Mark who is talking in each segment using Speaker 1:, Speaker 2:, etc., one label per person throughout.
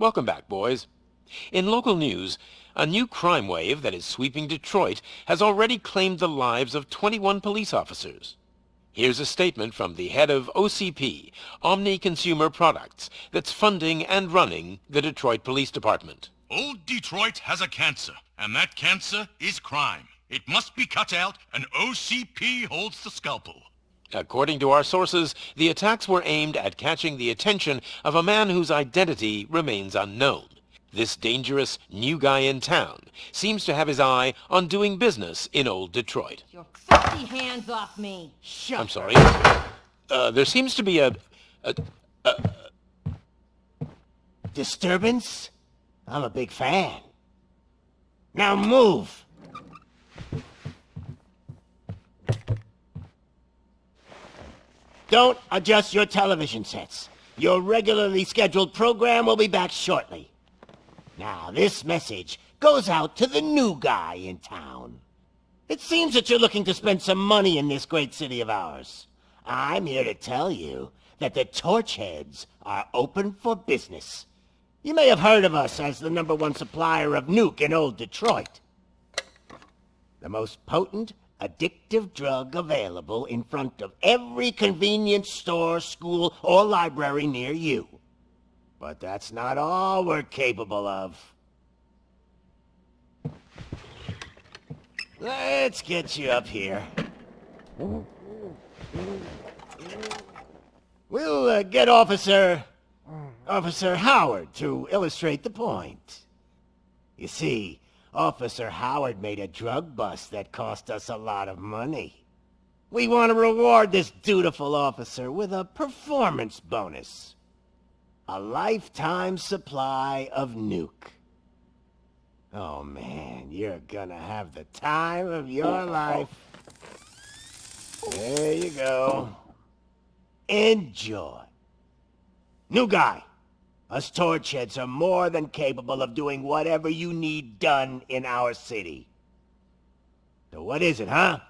Speaker 1: Welcome back, boys. In local news, a new crime wave that is sweeping Detroit has already claimed the lives of 21 police officers. Here's a statement from the head of OCP, Omni Consumer Products, that's funding and running the Detroit Police Department.
Speaker 2: Old Detroit has a cancer, and that cancer is crime. It must be cut out, and OCP holds the scalpel.
Speaker 1: According to our sources, the attacks were aimed at catching the attention of a man whose identity remains unknown. This dangerous new guy in town seems to have his eye on doing business in Old Detroit.
Speaker 3: Your filthy hands off me!
Speaker 4: Shut
Speaker 1: I'm sorry. There seems to be a
Speaker 4: Disturbance? I'm a big fan. Now move! Don't adjust your television sets. Your regularly scheduled program will be back shortly. Now, this message goes out to the new guy in town. It seems that you're looking to spend some money in this great city of ours. I'm here to tell you that the Torchheads are open for business. You may have heard of us as the #1 supplier of nuke in Old Detroit. The most potent, addictive drug available in front of every convenience store, school, or library near you. But that's not all we're capable of. Let's get you up here. We'll get Officer Howard to illustrate the point. You see, Officer Howard made a drug bust that cost us a lot of money. We want to reward this dutiful officer with a performance bonus. A lifetime supply of nuke. Oh man, you're gonna have the time of your life. There you go. Enjoy. New guy. Us Torchheads are more than capable of doing whatever you need done in our city. So what is it, huh?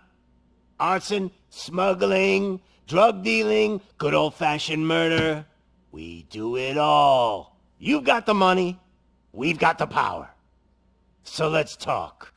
Speaker 4: Arson, smuggling, drug dealing, good old-fashioned murder. We do it all. You've got the money, we've got the power. So let's talk.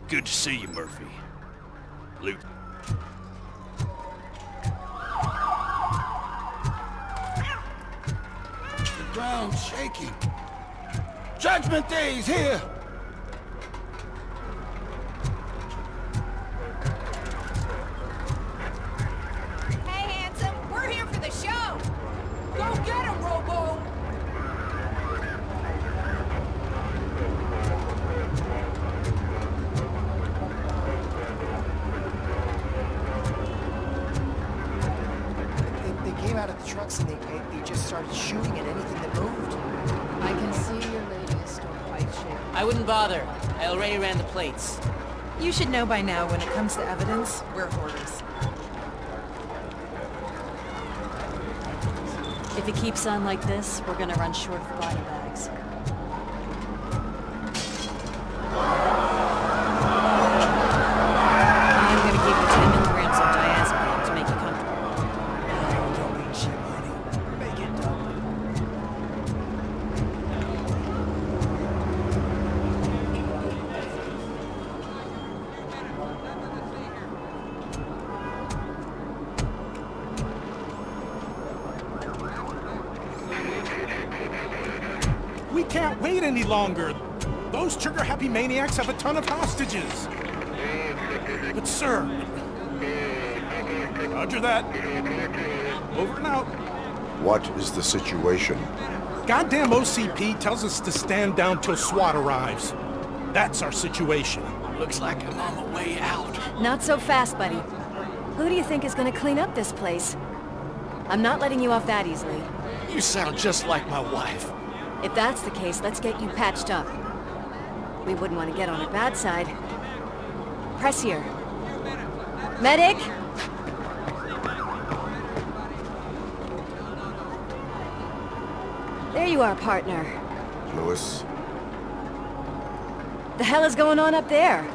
Speaker 2: Good to see you, Murphy. Luke.
Speaker 5: The ground's shaking. Judgment Day's here!
Speaker 3: Hey, handsome, we're here for the show! Go get him, Robo!
Speaker 6: They came out of the trucks and they just started shooting at anything that moved.
Speaker 7: I can see your lady is still quite shaken.
Speaker 8: I wouldn't bother. I already ran the plates.
Speaker 7: You should know by now when it comes to evidence, we're hoarders. If it keeps on like this, we're gonna run short of body bags. I'm gonna give you 10 milligrams of diazepam to make you comfortable.
Speaker 6: Don't mean shit, honey. Make it double.
Speaker 9: We can't wait any longer. Those trigger-happy maniacs have a ton of hostages. But sir... Roger that. Over and out.
Speaker 5: What is the situation?
Speaker 9: Goddamn OCP tells us to stand down till SWAT arrives. That's our situation.
Speaker 2: Looks like I'm on the way out.
Speaker 7: Not so fast, buddy. Who do you think is gonna clean up this place? I'm not letting you off that easily.
Speaker 2: You sound just like my wife.
Speaker 7: If that's the case, let's get you patched up. We wouldn't want to get on her bad side. Press here. Medic! There you are, partner.
Speaker 5: Lewis,
Speaker 7: The hell is going on up there?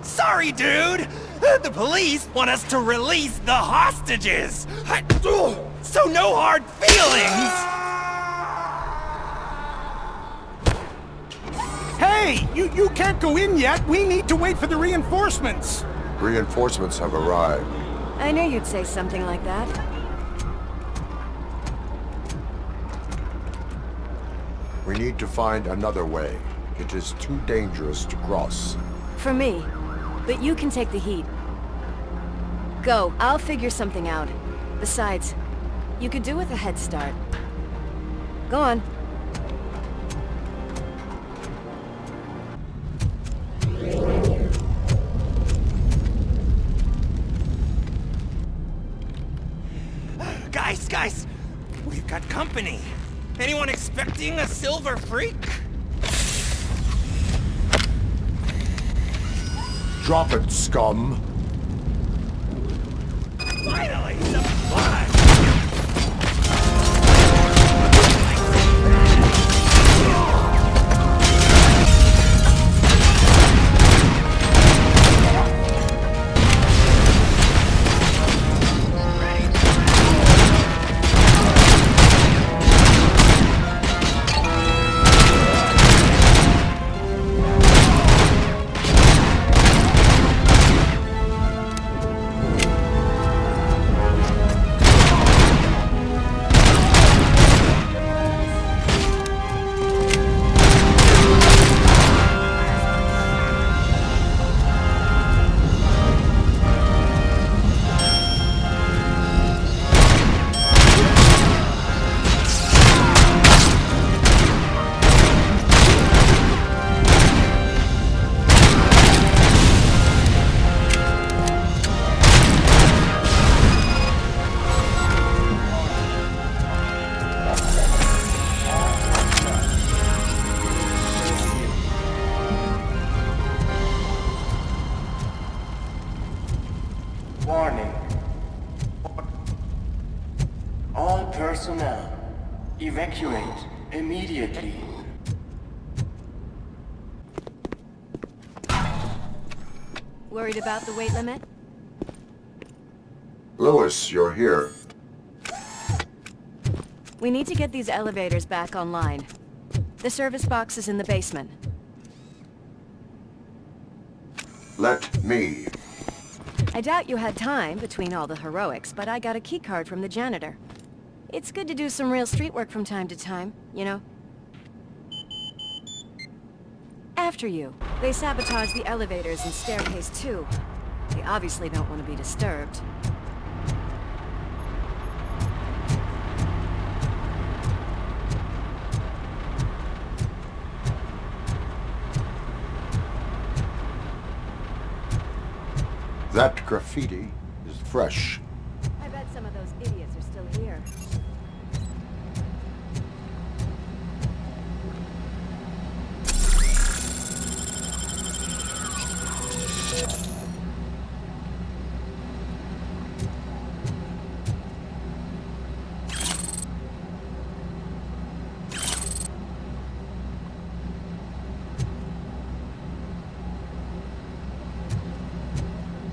Speaker 10: Sorry, dude! The police want us to release the hostages! So no hard feelings!
Speaker 9: Hey, you can't go in yet. We need to wait for the reinforcements.
Speaker 5: reinforcements have arrived.
Speaker 7: I knew you'd say something like that.
Speaker 5: We need to find another way. It is too dangerous to cross.
Speaker 7: For me. But you can take the heat. Go, I'll figure something out. Besides, you could do with a head start. Go on.
Speaker 10: Guys, we've got company. Anyone expecting a silver freak?
Speaker 5: Drop it, scum!
Speaker 10: Finally, some fun!
Speaker 11: Warning. All personnel, evacuate immediately.
Speaker 7: Worried about the weight limit?
Speaker 5: Lewis, you're here.
Speaker 7: We need to get these elevators back online. The service box is in the basement.
Speaker 5: Let me.
Speaker 7: I doubt you had time between all the heroics, but I got a keycard from the janitor. It's good to do some real street work from time to time, you know? After you. They sabotage the elevators and staircase too. They obviously don't want to be disturbed.
Speaker 5: That graffiti is fresh.
Speaker 7: I bet some of those idiots are still here.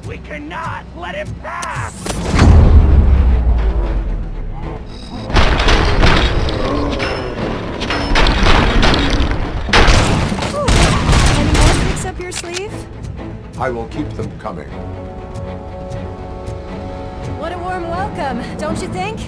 Speaker 10: We cannot let him pass!
Speaker 7: Any more tricks up your sleeve?
Speaker 5: I will keep them coming.
Speaker 7: What a warm welcome, don't you think?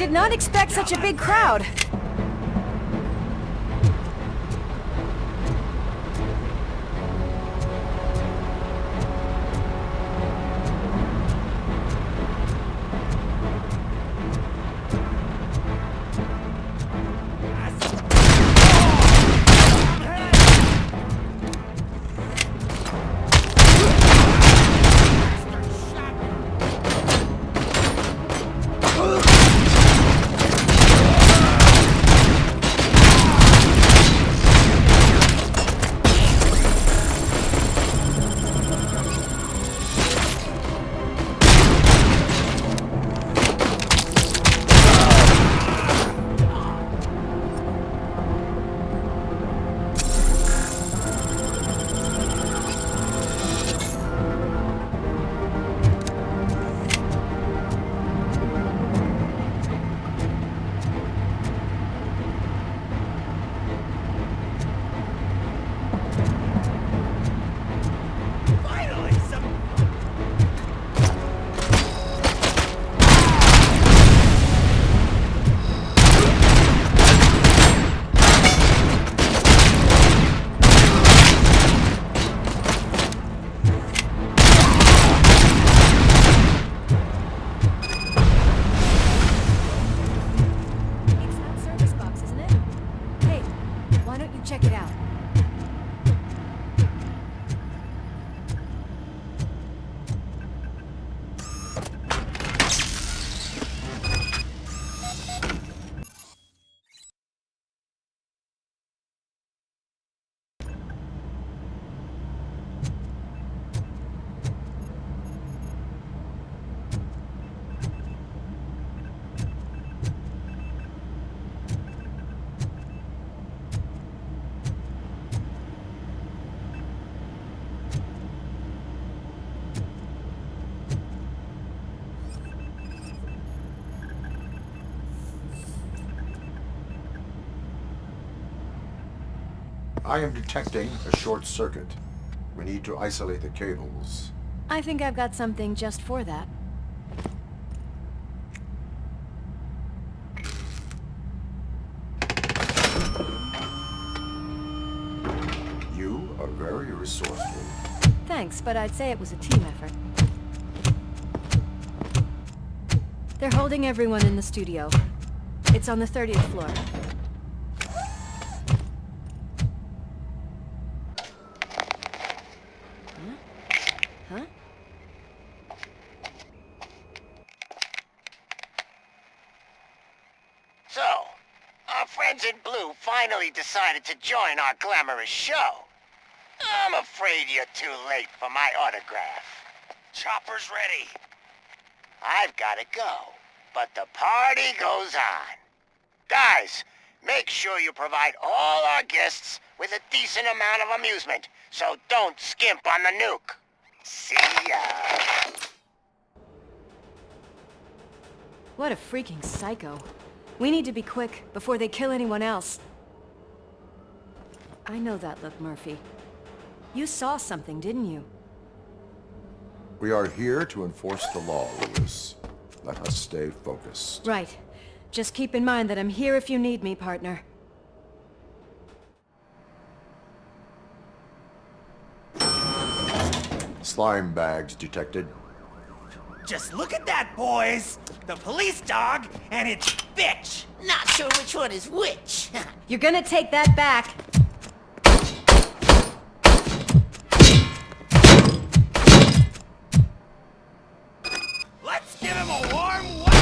Speaker 7: did not expect such a big crowd. Check it out.
Speaker 5: I am detecting a short circuit. We need to isolate the cables.
Speaker 7: I think I've got something just for that.
Speaker 5: You are very resourceful.
Speaker 7: Thanks, but I'd say it was a team effort. They're holding everyone in the studio. It's on the 30th floor. Huh?
Speaker 4: So, our friends in blue finally decided to join our glamorous show. I'm afraid you're too late for my autograph. Chopper's ready. I've gotta go, but the party goes on. Guys, make sure you provide all our guests with a decent amount of amusement, so don't skimp on the nuke. See ya.
Speaker 7: What a freaking psycho. We need to be quick, before they kill anyone else. I know that look, Murphy. You saw something, didn't you?
Speaker 5: We are here to enforce the law, Lewis. Let us stay focused.
Speaker 7: Right. Just keep in mind that I'm here if you need me, partner.
Speaker 5: Slime bags detected.
Speaker 10: Just look at that, boys! The police dog and its bitch!
Speaker 4: Not sure which one is which.
Speaker 7: You're gonna take that back.
Speaker 10: Let's give him a warm welcome!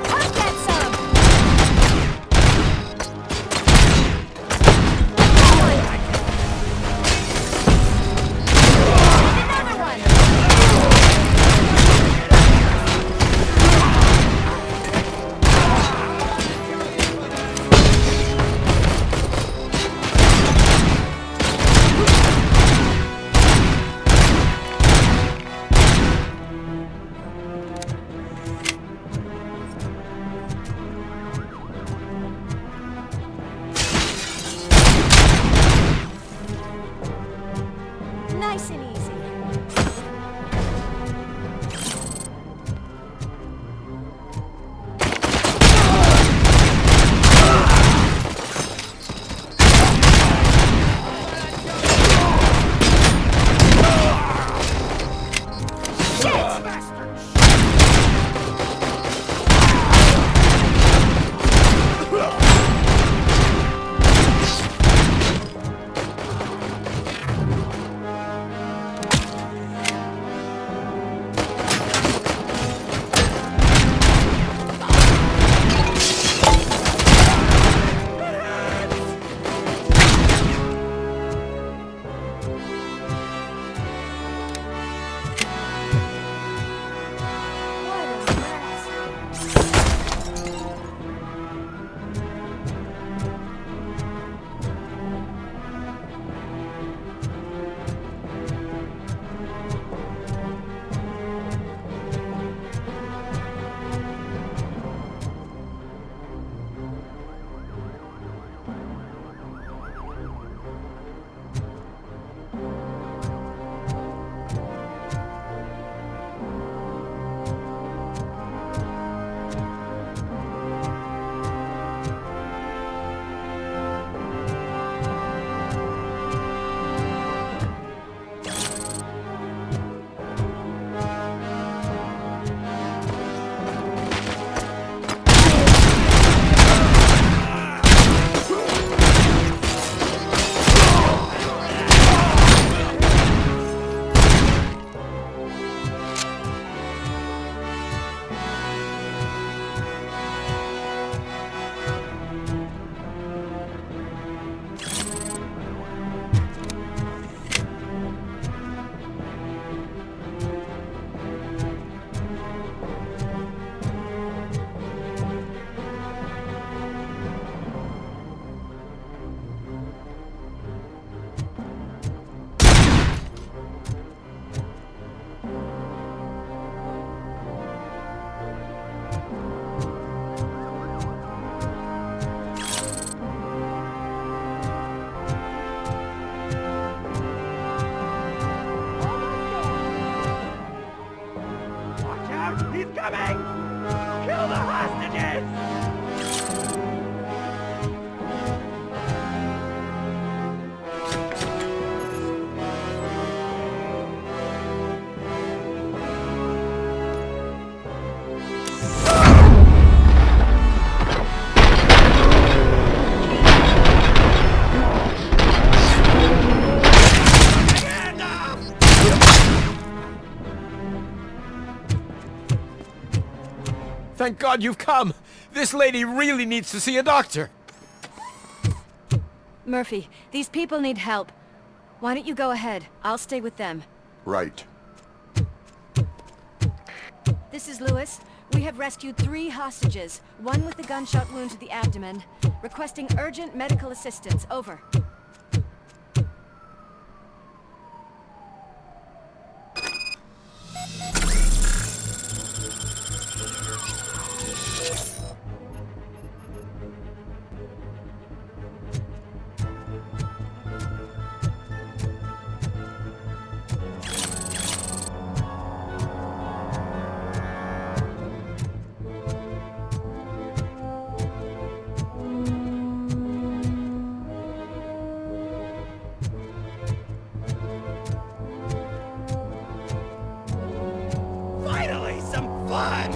Speaker 7: I'll get some!
Speaker 10: Thank God you've come! This lady really needs to see a doctor!
Speaker 7: Murphy, these people need help. Why don't you go ahead? I'll stay with them.
Speaker 5: Right.
Speaker 7: This is Lewis. We have rescued 3 hostages, one with a gunshot wound to the abdomen. Requesting urgent medical assistance. Over.
Speaker 10: Finally, some fun!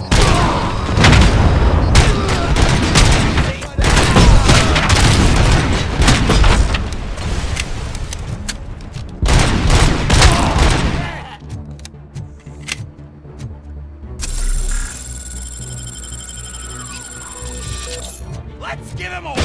Speaker 10: Let's give him a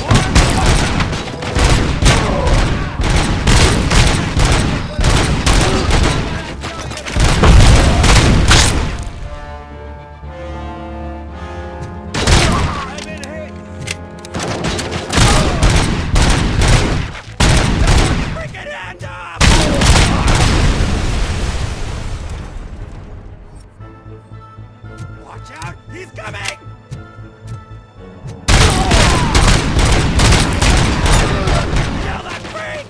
Speaker 10: Watch out! He's coming! Kill that freak!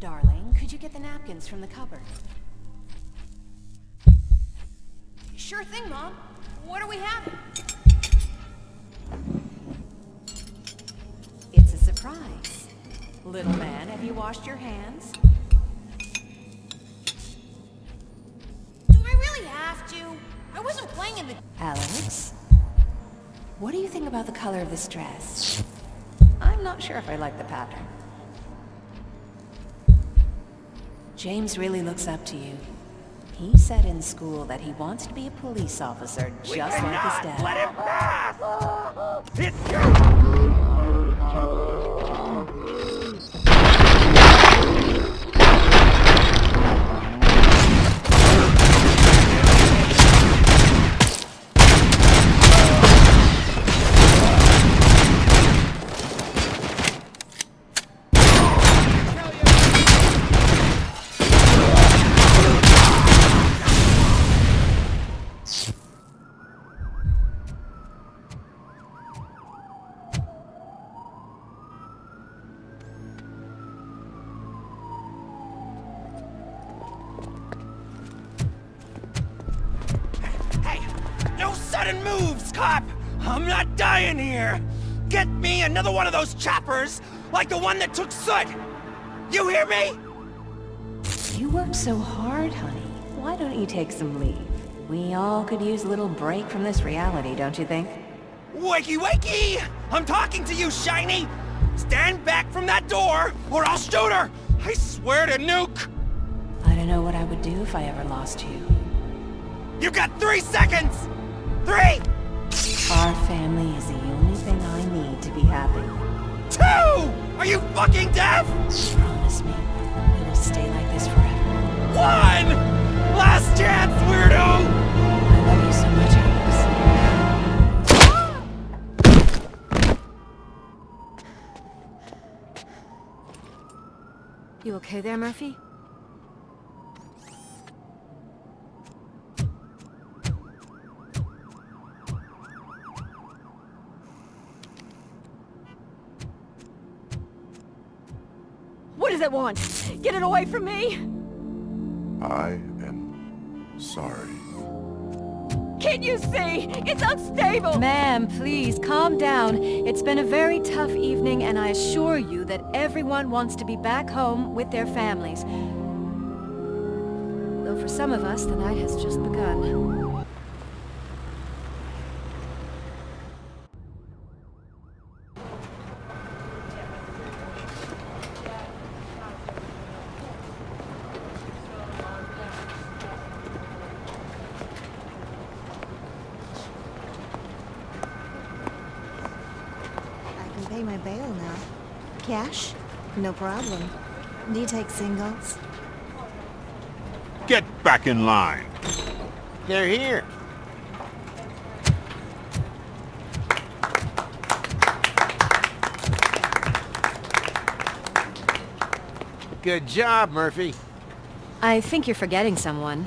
Speaker 3: Darling, could you get the napkins from the cupboard? Sure thing, Mom. What are we having? It's a surprise. Little man, have you washed your hands? Do I really have to? I wasn't playing in the... Alex? What do you think about the color of this dress? I'm not sure if I like the pattern.
Speaker 12: James really looks up to you. He said in school that he wants to be a police officer just like his dad.
Speaker 10: Let him pass! It's sudden moves, cop! I'm not dying here! Get me another one of those choppers, like the one that took Soot! You hear me?
Speaker 12: You work so hard, honey. Why don't you take some leave? We all could use a little break from this reality, don't you think?
Speaker 10: Wakey wakey! I'm talking to you, Shiny! Stand back from that door, or I'll shoot her! I swear to nuke!
Speaker 12: I don't know what I would do if I ever lost you.
Speaker 10: You got 3 seconds! 3!
Speaker 12: Our family is the only thing I need to be happy.
Speaker 10: 2! Are you fucking deaf?
Speaker 12: Promise me, we will stay like this forever.
Speaker 10: 1! Last chance, weirdo!
Speaker 12: I love you so much, Alex.
Speaker 7: You okay there, Murphy? What does it want? Get it away from me!
Speaker 5: I am sorry.
Speaker 7: Can't you see? It's unstable! Ma'am, please, calm down. It's been a very tough evening, and I assure you that everyone wants to be back home with their families. Though for some of us, the night has just begun.
Speaker 13: Pay my bail now. Cash? No problem. Do you take singles?
Speaker 2: Get back in line.
Speaker 1: They're here. Good job, Murphy.
Speaker 7: I think you're forgetting someone.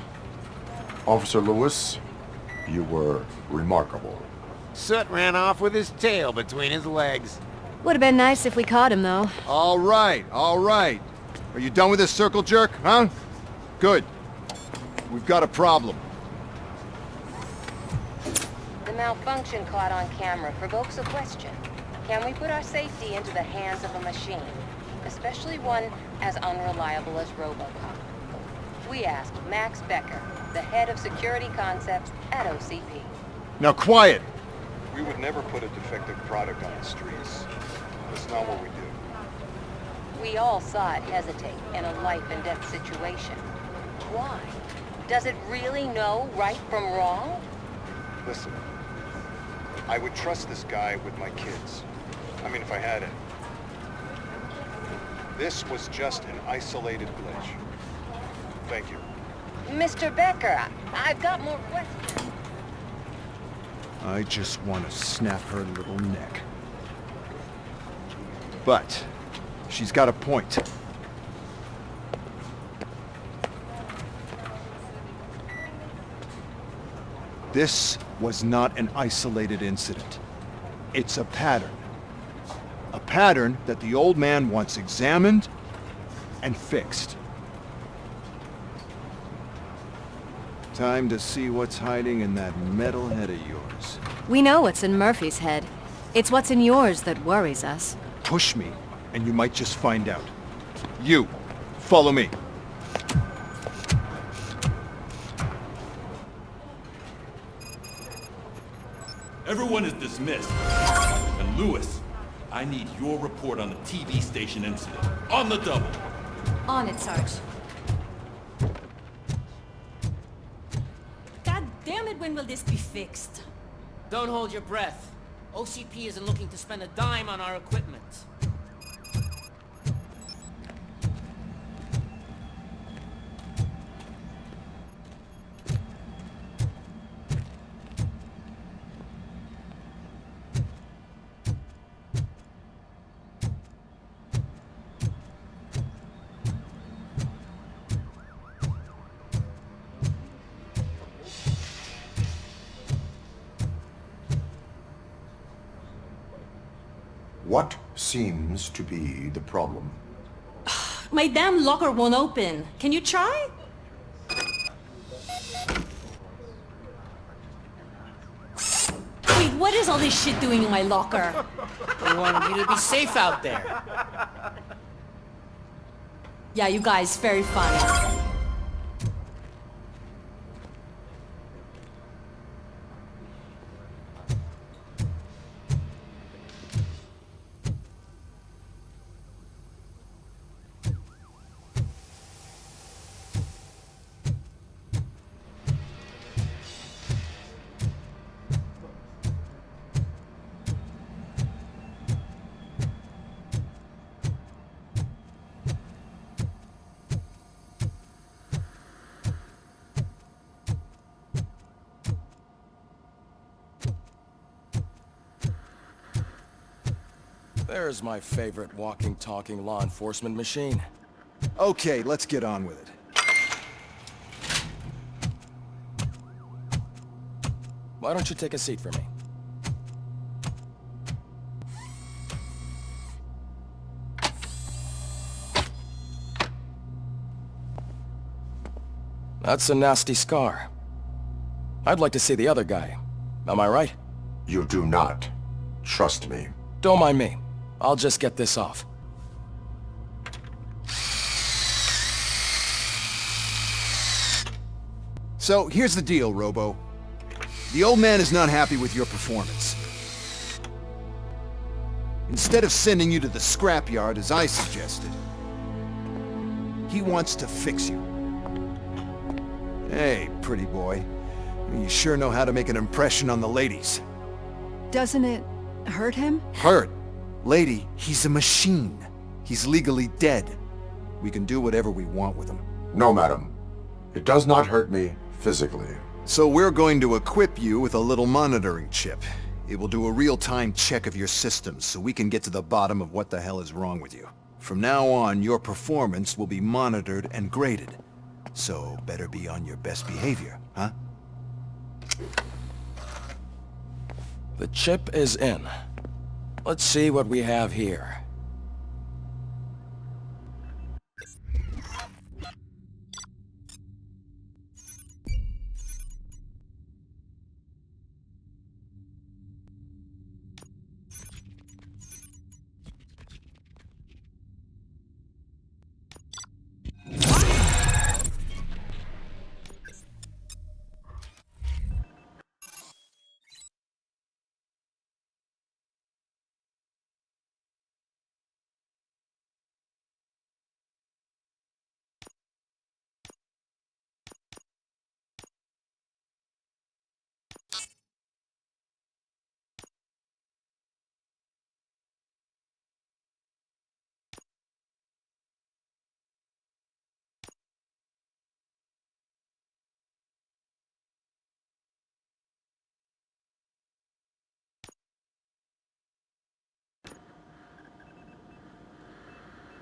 Speaker 5: Officer Lewis, you were remarkable.
Speaker 1: Soot ran off with his tail between his legs.
Speaker 7: Would have been nice if we caught him, though.
Speaker 14: All right, all right. Are you done with this circle jerk, huh? Good. We've got a problem.
Speaker 12: The malfunction caught on camera provokes a question. Can we put our safety into the hands of a machine? Especially one as unreliable as RoboCop. We asked Max Becker, the head of security concepts at OCP.
Speaker 14: Now quiet!
Speaker 15: We would never put a defective product on the streets. That's not what we do.
Speaker 12: We all saw it hesitate in a life-and-death situation. Why? Does it really know right from wrong?
Speaker 15: Listen, I would trust this guy with my kids. I mean, if I had it. This was just an isolated glitch. Thank you.
Speaker 12: Mr. Becker, I've got more questions.
Speaker 14: I just want to snap her little neck. But she's got a point. This was not an isolated incident. It's a pattern. A pattern that the old man wants examined and fixed. Time to see what's hiding in that metal head of yours.
Speaker 7: We know what's in Murphy's head. It's what's in yours that worries us.
Speaker 14: Push me, and you might just find out. You, follow me.
Speaker 16: Everyone is dismissed. And Lewis, I need your report on the TV station incident. On the double.
Speaker 7: On it, Sarge.
Speaker 8: God damn it, when will this be fixed? Don't hold your breath. OCP isn't looking to spend a dime on our equipment.
Speaker 5: What seems to be the problem?
Speaker 17: My damn locker won't open. Can you try? Wait, what is all this shit doing in my locker?
Speaker 8: We wanted you to be safe out there.
Speaker 17: Yeah, you guys, very fun.
Speaker 18: There's my favorite walking, talking law enforcement machine.
Speaker 14: Okay, let's get on with it.
Speaker 18: Why don't you take a seat for me? That's a nasty scar. I'd like to see the other guy. Am I right?
Speaker 5: You do not. Trust me.
Speaker 18: Don't mind me. I'll just get this off.
Speaker 14: So, here's the deal, Robo. The old man is not happy with your performance. Instead of sending you to the scrapyard as I suggested, he wants to fix you. Hey, pretty boy. You sure know how to make an impression on the ladies.
Speaker 7: Doesn't it hurt him?
Speaker 14: Hurt? Lady, he's a machine. He's legally dead. We can do whatever we want with him.
Speaker 5: No, madam. It does not hurt me physically.
Speaker 14: So we're going to equip you with a little monitoring chip. It will do a real-time check of your systems so we can get to the bottom of what the hell is wrong with you. From now on, your performance will be monitored and graded. So better be on your best behavior, huh?
Speaker 18: The chip is in. Let's see what we have here.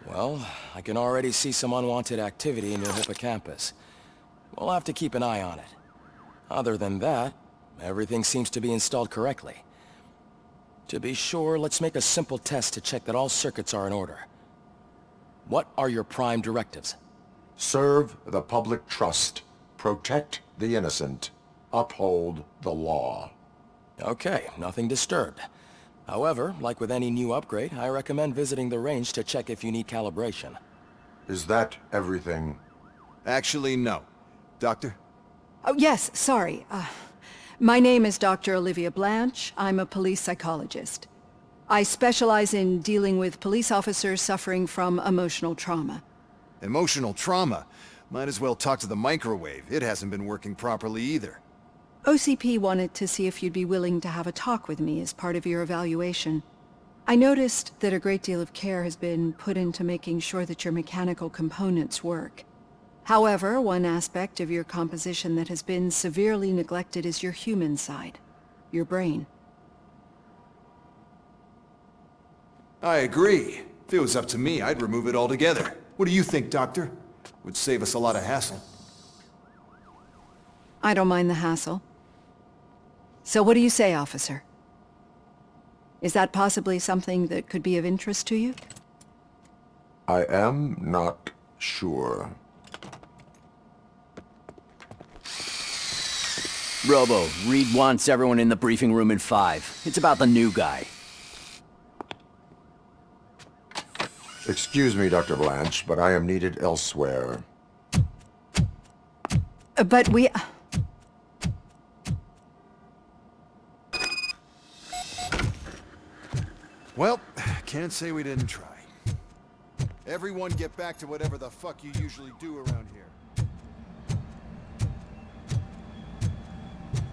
Speaker 18: Well, I can already see some unwanted activity in your hippocampus. We'll have to keep an eye on it. Other than that, everything seems to be installed correctly. To be sure, let's make a simple test to check that all circuits are in order. What are your prime directives?
Speaker 5: Serve the public trust. Protect the innocent. Uphold the law.
Speaker 18: Okay, nothing disturbed. However, like with any new upgrade, I recommend visiting the range to check if you need calibration.
Speaker 5: Is that everything?
Speaker 14: Actually, no. Doctor?
Speaker 7: Oh, yes, sorry. My name is Dr. Olivia Blanche. I'm a police psychologist. I specialize in dealing with police officers suffering from emotional trauma.
Speaker 14: Emotional trauma? Might as well talk to the microwave. It hasn't been working properly either.
Speaker 7: OCP wanted to see if you'd be willing to have a talk with me as part of your evaluation. I noticed that a great deal of care has been put into making sure that your mechanical components work. However, one aspect of your composition that has been severely neglected is your human side, your brain.
Speaker 14: I agree. If it was up to me, I'd remove it altogether. What do you think, Doctor? Would save us a lot of hassle.
Speaker 7: I don't mind the hassle. So what do you say, officer? Is that possibly something that could be of interest to you?
Speaker 5: I am not sure.
Speaker 19: Robo, Reed wants everyone in the briefing room in 5. It's about the new guy.
Speaker 5: Excuse me, Dr. Blanche, but I am needed elsewhere.
Speaker 7: But we...
Speaker 14: Well, can't say we didn't try. Everyone get back to whatever the fuck you usually do around here.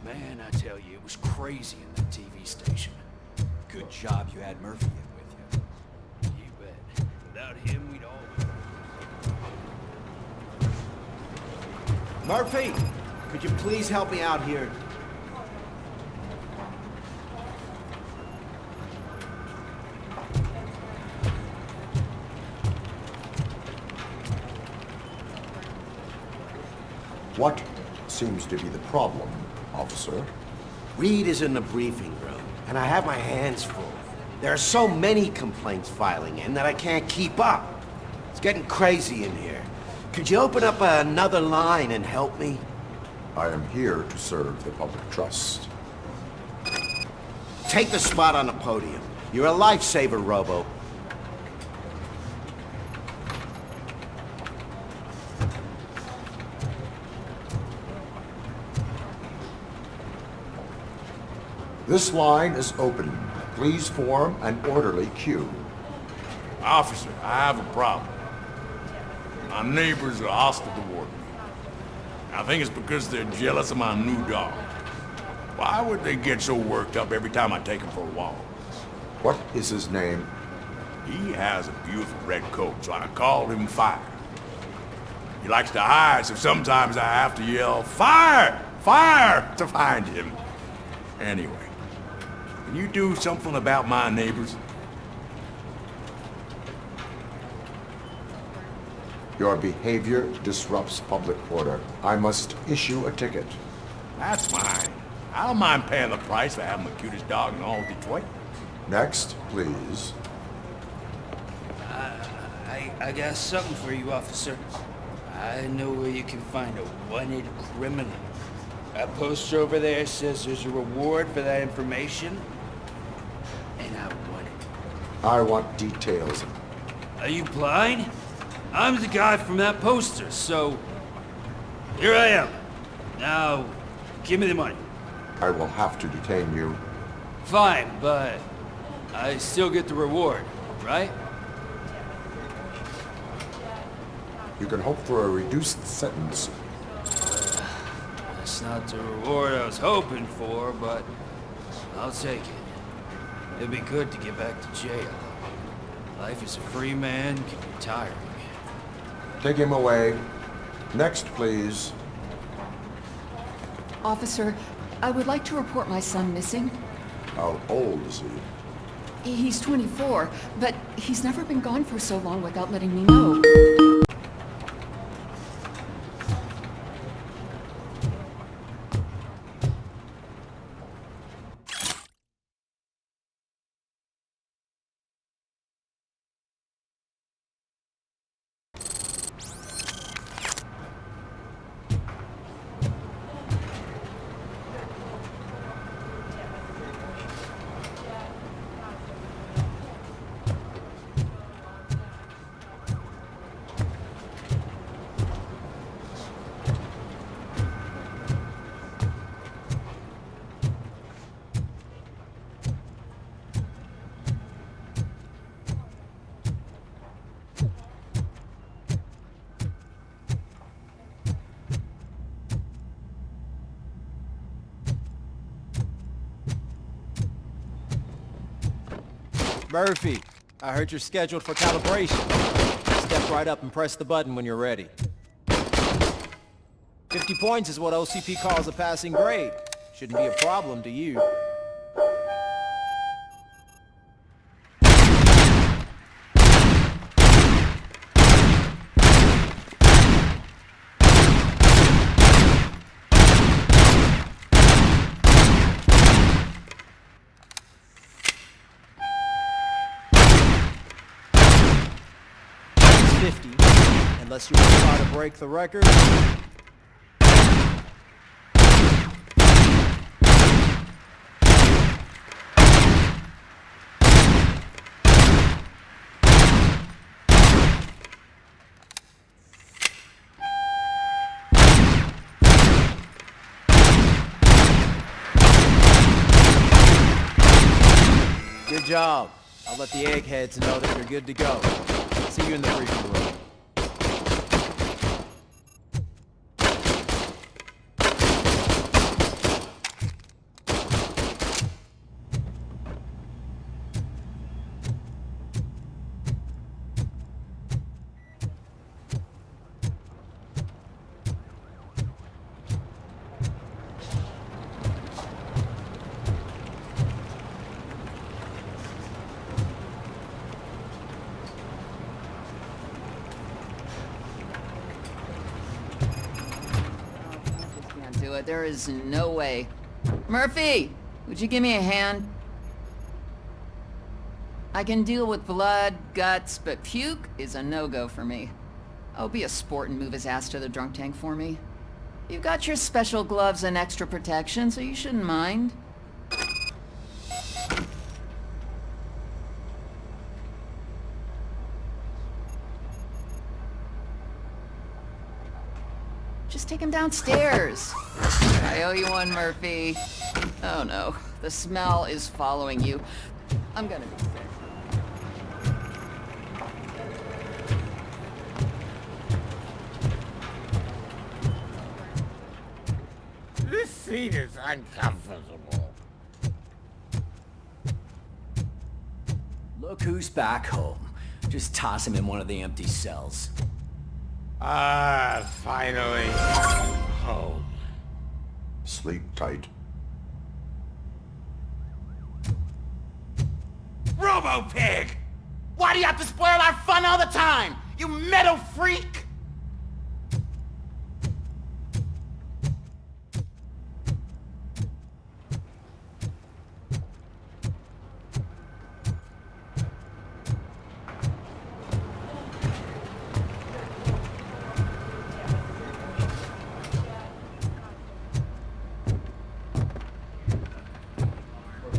Speaker 20: Man, I tell you, it was crazy in the TV station. Good job you had Murphy in with you. You bet. Without him, we'd all...
Speaker 4: Murphy, could you please help me out here?
Speaker 5: What seems to be the problem, officer?
Speaker 4: Reed is in the briefing room, and I have my hands full. There are so many complaints filing in that I can't keep up. It's getting crazy in here. Could you open up another line and help me?
Speaker 5: I am here to serve the public trust.
Speaker 4: Take the spot on the podium. You're a lifesaver, Robo.
Speaker 5: This line is open. Please form an orderly queue.
Speaker 2: Officer, I have a problem. My neighbors are hostile toward me. I think it's because they're jealous of my new dog. Why would they get so worked up every time I take him for a walk?
Speaker 5: What is his name?
Speaker 2: He has a beautiful red coat, so I called him Fire. He likes to hide, so sometimes I have to yell, "Fire! Fire!" to find him. Anyway, can you do something about my neighbors?
Speaker 5: Your behavior disrupts public order. I must issue a ticket.
Speaker 2: That's fine. I don't mind paying the price for having the cutest dog in all of Detroit.
Speaker 5: Next, please.
Speaker 20: I got something for you, officer. I know where you can find a wanted criminal. That poster over there says there's a reward for that information, and I want it.
Speaker 5: I want details.
Speaker 20: Are you blind? I'm the guy from that poster, so here I am. Now, give me the money.
Speaker 5: I will have to detain you.
Speaker 20: Fine, but I still get the reward, right?
Speaker 5: You can hope for a reduced sentence.
Speaker 20: That's not the reward I was hoping for, but I'll take it. It'd be good to get back to jail. Life as a free man can be tiring.
Speaker 5: Take him away. Next, please.
Speaker 21: Officer, I would like to report my son missing.
Speaker 5: How old is he?
Speaker 21: He's 24, but he's never been gone for so long without letting me know.
Speaker 6: Murphy, I heard you're scheduled for calibration. Step right up and press the button when you're ready. 50 points is what OCP calls a passing grade. Shouldn't be a problem to you. It's 50, unless you want to try to break the record. Good job. I'll let the eggheads know that you're good to go. See you in the briefing room.
Speaker 21: Do it. There is no way. Murphy, would you give me a hand? I can deal with blood, guts, but puke is a no-go for me. Oh, be a sport and move his ass to the drunk tank for me. You've got your special gloves and extra protection, so you shouldn't mind. Just take him downstairs. I owe you one, Murphy. Oh no, the smell is following you. I'm gonna be sick.
Speaker 22: This seat is uncomfortable.
Speaker 19: Look who's back home. Just toss him in one of the empty cells.
Speaker 22: Finally. Home.
Speaker 5: Sleep tight.
Speaker 10: Robo-Pig! Why do you have to spoil our fun all the time? You metal freak!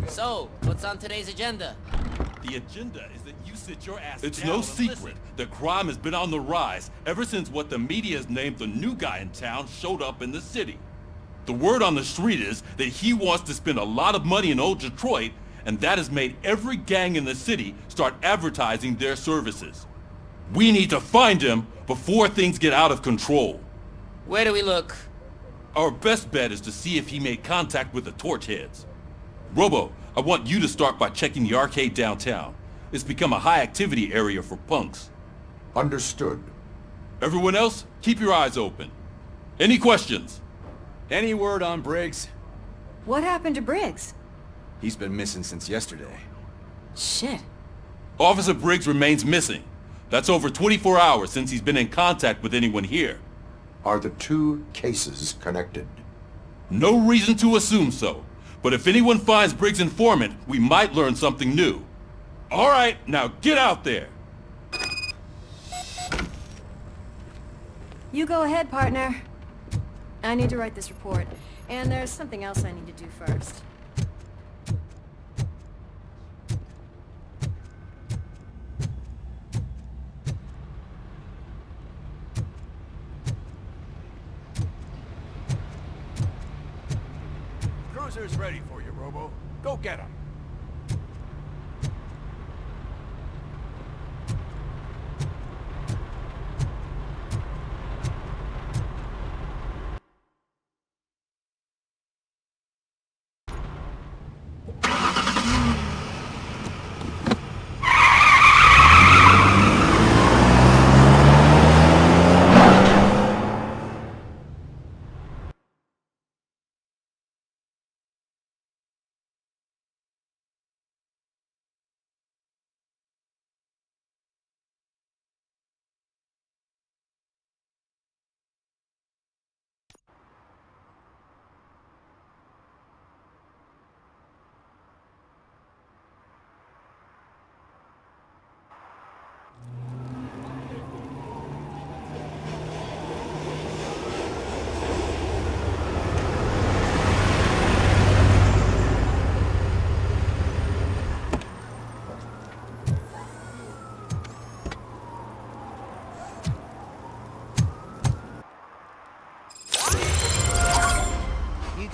Speaker 8: So, what's on today's agenda?
Speaker 16: The agenda is that you sit your ass down. It's no secret that crime has been on the rise ever since what the media has named the new guy in town showed up in the city. The word on the street is that he wants to spend a lot of money in old Detroit, and that has made every gang in the city start advertising their services. We need to find him before things get out of control.
Speaker 8: Where do we look?
Speaker 16: Our best bet is to see if he made contact with the Torchheads. Robo, I want you to start by checking the arcade downtown. It's become a high-activity area for punks.
Speaker 5: Understood.
Speaker 16: Everyone else, keep your eyes open. Any questions?
Speaker 14: Any word on Briggs?
Speaker 7: What happened to Briggs?
Speaker 14: He's been missing since yesterday.
Speaker 7: Shit.
Speaker 16: Officer Briggs remains missing. That's over 24 hours since he's been in contact with anyone here.
Speaker 5: Are the two cases connected?
Speaker 16: No reason to assume so. But if anyone finds Briggs' informant, we might learn something new. All right, now get out there.
Speaker 7: You go ahead, partner. I need to write this report. And there's something else I need to do first.
Speaker 2: Cruiser's ready for you, Robo. Go get him.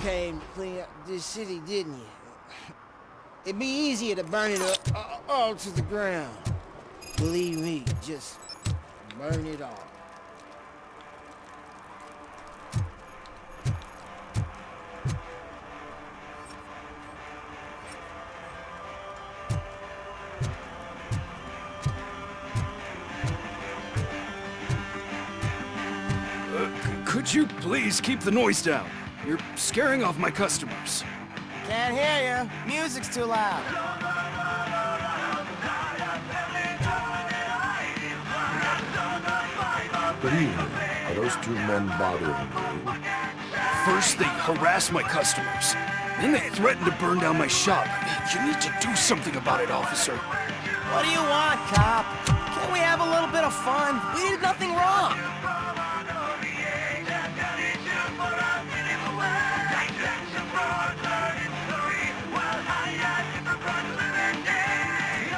Speaker 10: campaign clean up this city, didn't you? It'd be easier to burn it up, all to the ground. Believe me, just burn it all.
Speaker 9: Could you please keep the noise down? You're scaring off my customers.
Speaker 10: Can't hear you. Music's too loud.
Speaker 5: Good evening. Are those two men bothering you?
Speaker 9: First, they harass my customers. Then they threaten to burn down my shop. You need to do something about it, officer.
Speaker 10: What do you want, cop? Can't we have a little bit of fun? We did nothing wrong.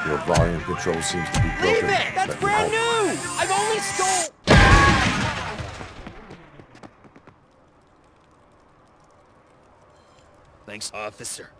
Speaker 5: Your volume control seems to be broken.
Speaker 10: Leave it! That's brand new! I've only stole...
Speaker 9: Thanks, officer.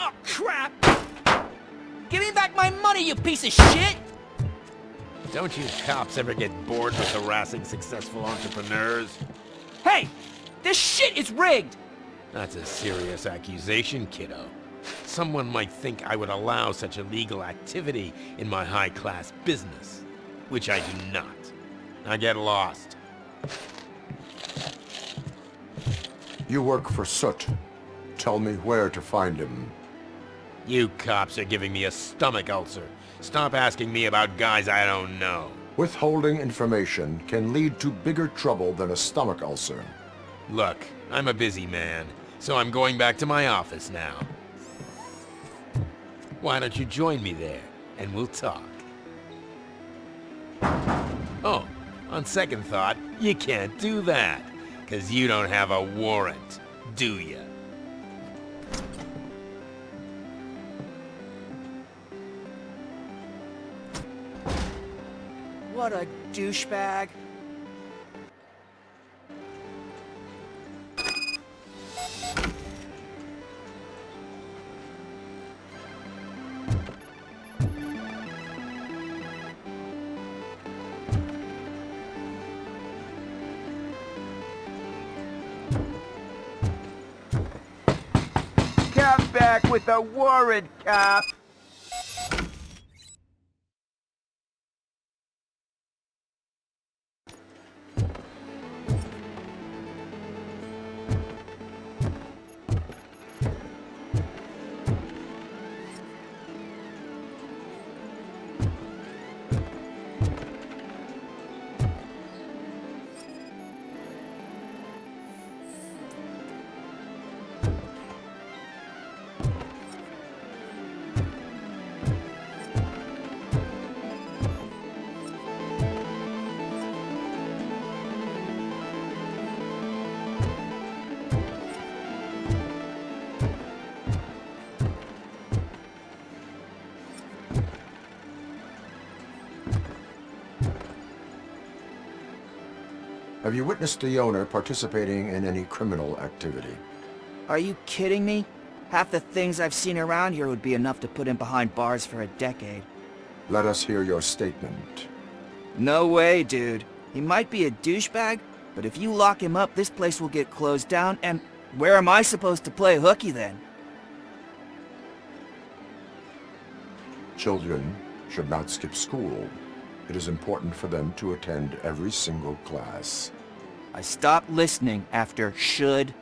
Speaker 10: Oh, crap! Give me back my money, you piece of shit!
Speaker 1: Don't you cops ever get bored with harassing successful entrepreneurs?
Speaker 10: Hey! This shit is rigged!
Speaker 1: That's a serious accusation, kiddo. Someone might think I would allow such illegal activity in my high-class business, which I do not. Now get lost.
Speaker 5: You work for Soot. Tell me where to find him.
Speaker 1: You cops are giving me a stomach ulcer. Stop asking me about guys I don't know.
Speaker 5: Withholding information can lead to bigger trouble than a stomach ulcer.
Speaker 1: Look, I'm a busy man, so I'm going back to my office now. Why don't you join me there, and we'll talk. Oh, on second thought, you can't do that, 'cause you don't have a warrant, do ya?
Speaker 10: What a douchebag. Come back with a warrant, cop!
Speaker 5: Have you witnessed the owner participating in any criminal activity?
Speaker 3: Are you kidding me? Half the things I've seen around here would be enough to put him behind bars for a decade.
Speaker 5: Let us hear your statement.
Speaker 3: No way, dude. He might be a douchebag, but if you lock him up, this place will get closed down, and where am I supposed to play hooky then?
Speaker 5: Children should not skip school. It is important for them to attend every single class.
Speaker 3: I stopped listening after should.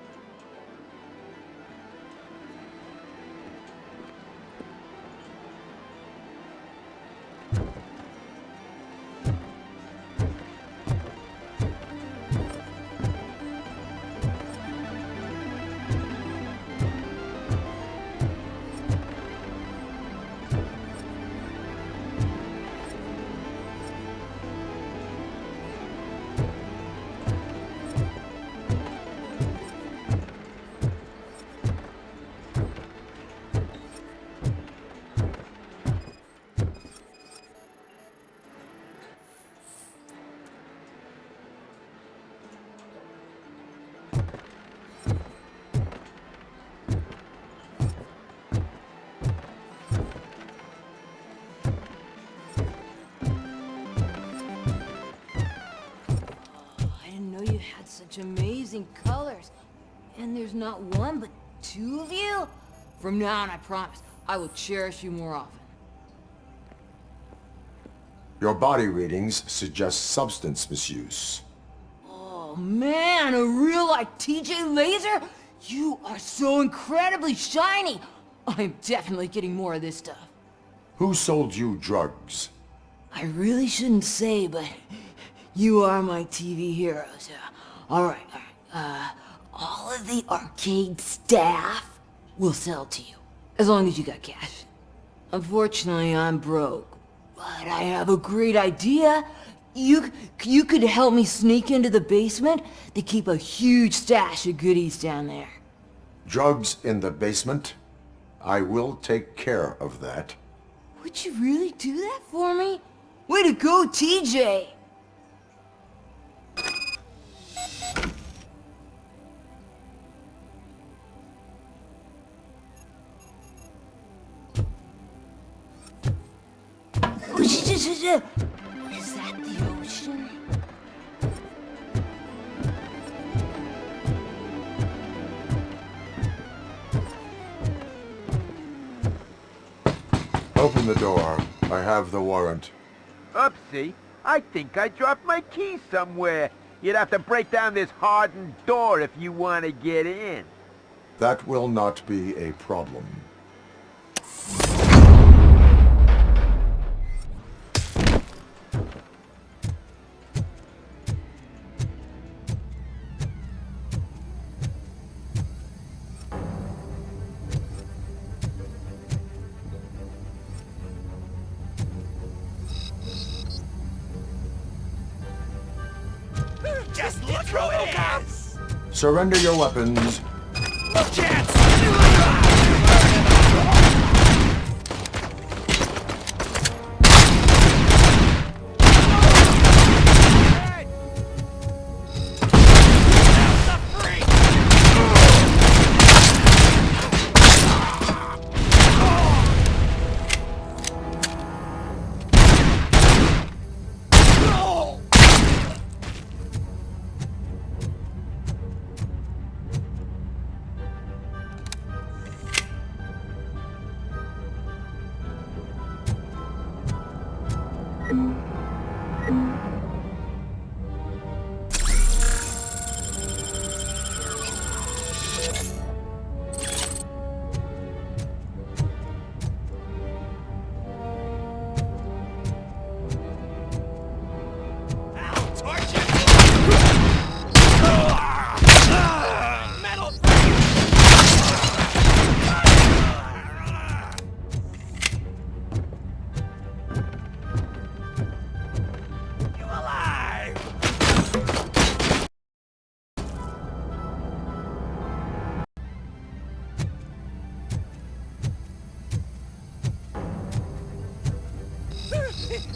Speaker 8: Such amazing colors. And there's not one, but two of you? From now on, I promise, I will cherish you more often.
Speaker 5: Your body readings suggest substance misuse.
Speaker 8: Oh man, a real like TJ Laser? You are so incredibly shiny. I'm definitely getting more of this stuff.
Speaker 5: Who sold you drugs?
Speaker 8: I really shouldn't say, but you are my TV heroes. Alright. All of the arcade staff will sell to you, as long as you got cash. Unfortunately, I'm broke, but I have a great idea. You could help me sneak into the basement. They keep a huge stash of goodies down there.
Speaker 5: Drugs in the basement? I will take care of that.
Speaker 8: Would you really do that for me? Way to go, TJ! Is that the ocean?
Speaker 5: Open the door. I have the warrant.
Speaker 11: Oopsie. I think I dropped my keys somewhere. You'd have to break down this hardened door if you want to get in.
Speaker 5: That will not be a problem.
Speaker 11: Just look who it is!
Speaker 5: Surrender your weapons.
Speaker 11: Chance!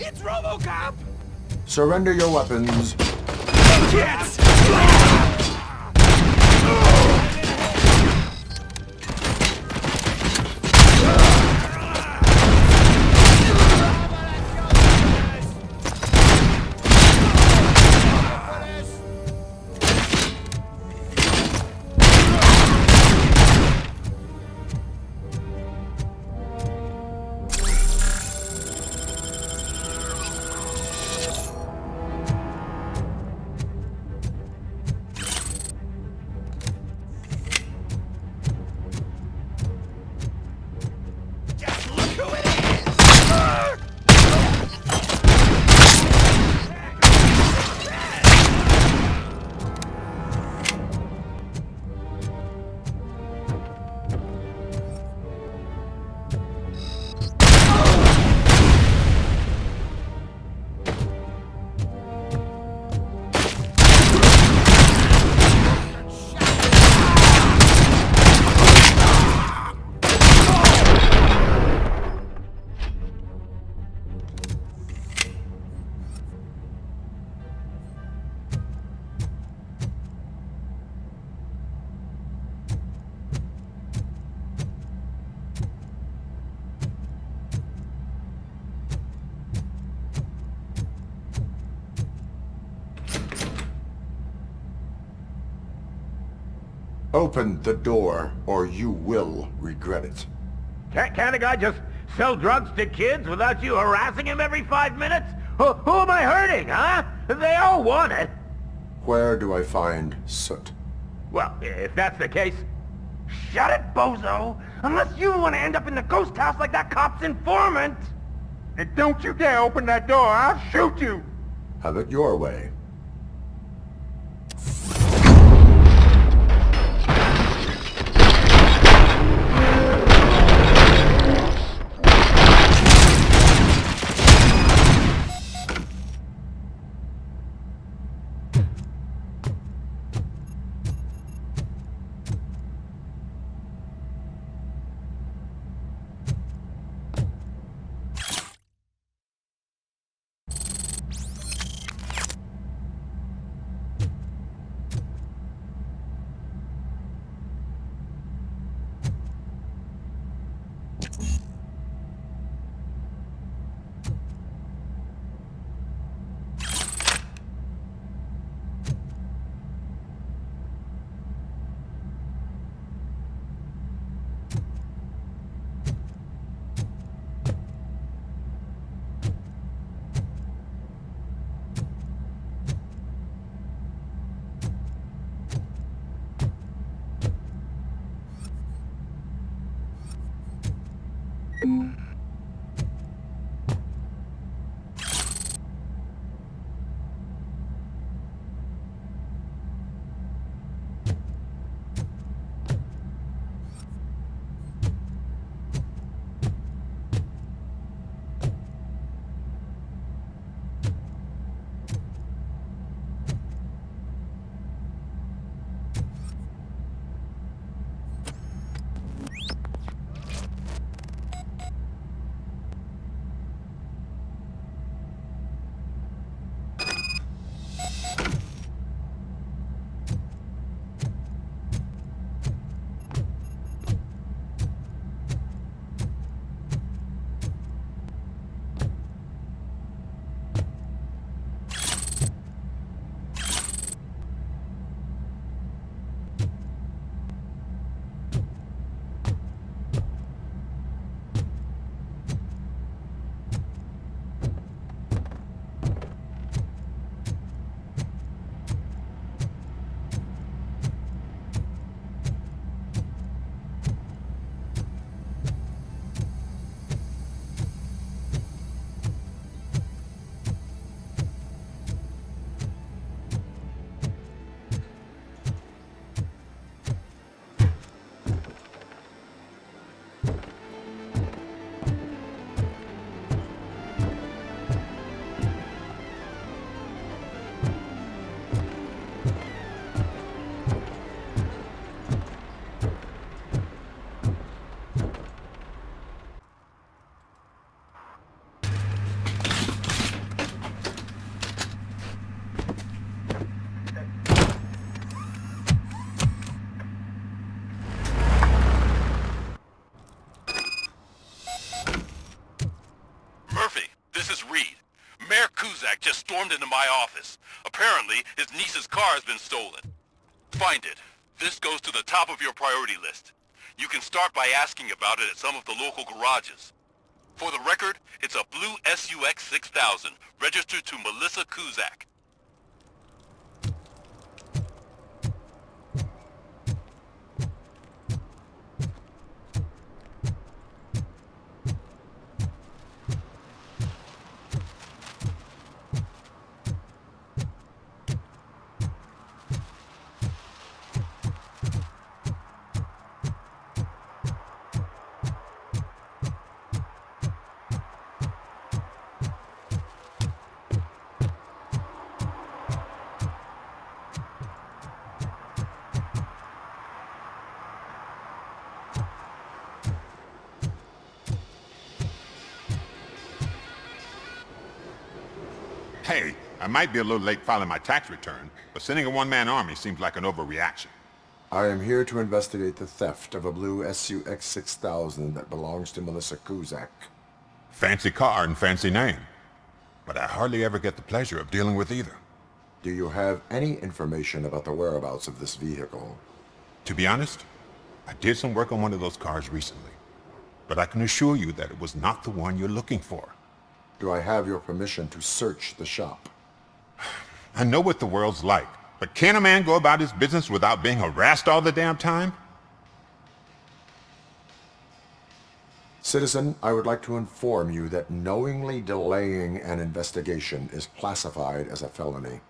Speaker 11: It's RoboCop!
Speaker 5: Surrender your weapons. Open the door, or you will regret it.
Speaker 11: Can't a guy just sell drugs to kids without you harassing him every 5 minutes? Who am I hurting, huh? They all want it.
Speaker 5: Where do I find Soot?
Speaker 11: Well, if that's the case, shut it, bozo! Unless you want to end up in the ghost house like that cop's informant! And don't you dare open that door, I'll shoot you!
Speaker 5: Have it your way.
Speaker 16: This is Reed. Mayor Kuzak just stormed into my office. Apparently, his niece's car has been stolen. Find it. This goes to the top of your priority list. You can start by asking about it at some of the local garages. For the record, it's a blue SUX 6000, registered to Melissa Kuzak.
Speaker 13: Hey, I might be a little late filing my tax return, but sending a one-man army seems like an overreaction.
Speaker 5: I am here to investigate the theft of a blue SUX 6000 that belongs to Melissa Kuzak.
Speaker 13: Fancy car and fancy name, but I hardly ever get the pleasure of dealing with either.
Speaker 5: Do you have any information about the whereabouts of this vehicle?
Speaker 13: To be honest, I did some work on one of those cars recently, but I can assure you that it was not the one you're looking for.
Speaker 5: Do I have your permission to search the shop?
Speaker 13: I know what the world's like, but can a man go about his business without being harassed all the damn time?
Speaker 5: Citizen, I would like to inform you that knowingly delaying an investigation is classified as a felony.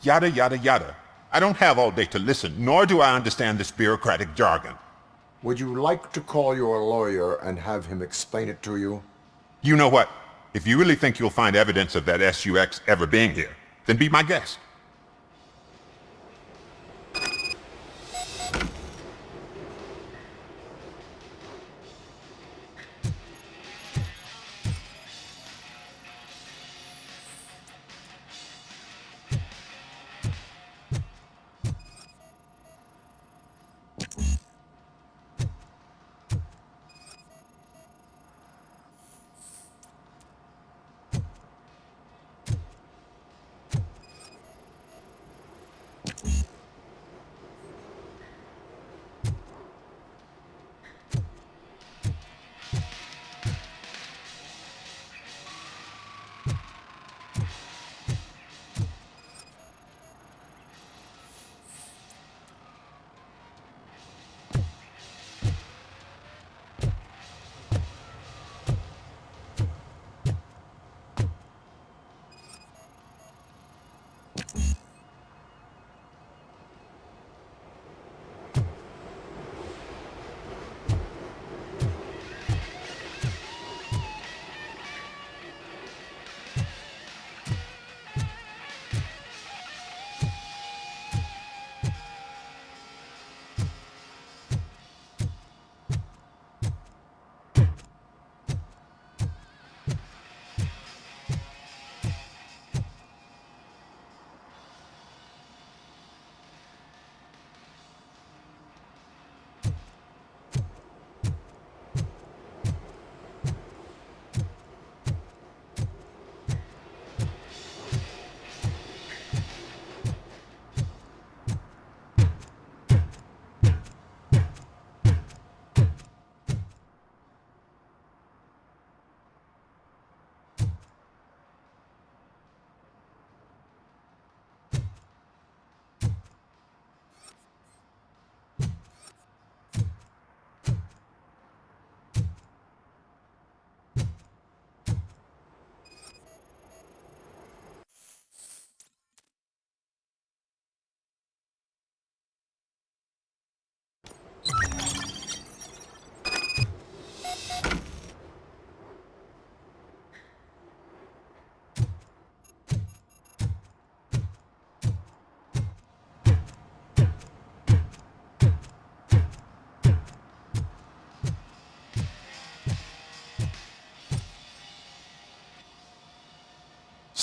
Speaker 13: Yada, yada, yada. I don't have all day to listen, nor do I understand this bureaucratic jargon.
Speaker 5: Would you like to call your lawyer and have him explain it to you?
Speaker 13: You know what? If you really think you'll find evidence of that SUX ever being here, then be my guest.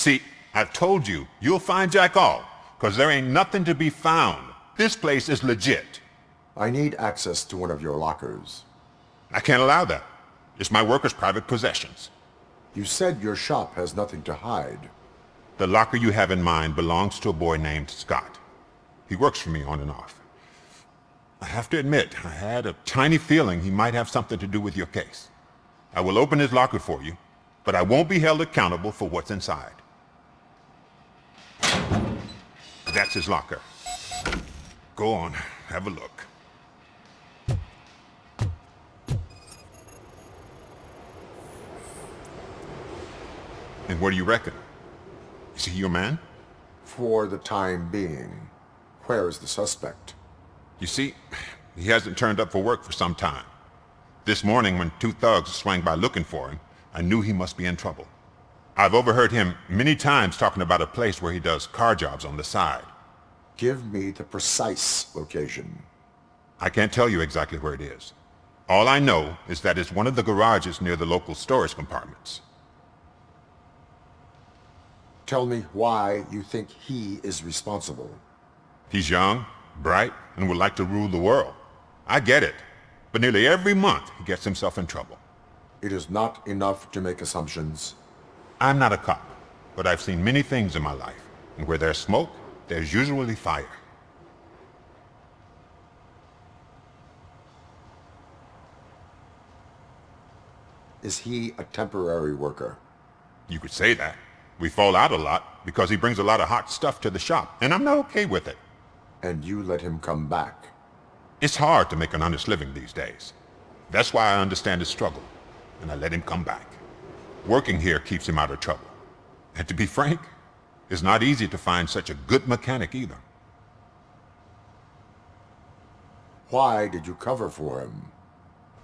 Speaker 13: See, I've told you, you'll find Jack All, because there ain't nothing to be found. This place is legit.
Speaker 5: I need access to one of your lockers.
Speaker 13: I can't allow that. It's my workers' private possessions.
Speaker 5: You said your shop has nothing to hide.
Speaker 13: The locker you have in mind belongs to a boy named Scott. He works for me on and off. I have to admit, I had a tiny feeling he might have something to do with your case. I will open his locker for you, but I won't be held accountable for what's inside. That's his locker. Go on, have a look. And what do you reckon? Is he your man?
Speaker 5: For the time being. Where is the suspect?
Speaker 13: You see, he hasn't turned up for work for some time. This morning, when 2 thugs swang by looking for him, I knew he must be in trouble. I've overheard him many times talking about a place where he does car jobs on the side.
Speaker 5: Give me the precise location.
Speaker 13: I can't tell you exactly where it is. All I know is that it's one of the garages near the local storage compartments.
Speaker 5: Tell me why you think he is responsible.
Speaker 13: He's young, bright, and would like to rule the world. I get it. But nearly every month, he gets himself in trouble.
Speaker 5: It is not enough to make assumptions.
Speaker 13: I'm not a cop, but I've seen many things in my life. And where there's smoke, there's usually fire.
Speaker 5: Is he a temporary worker?
Speaker 13: You could say that. We fall out a lot because he brings a lot of hot stuff to the shop, and I'm not okay with it.
Speaker 5: And you let him come back?
Speaker 13: It's hard to make an honest living these days. That's why I understand his struggle, and I let him come back. Working here keeps him out of trouble. And to be frank, it's not easy to find such a good mechanic either.
Speaker 5: Why did you cover for him?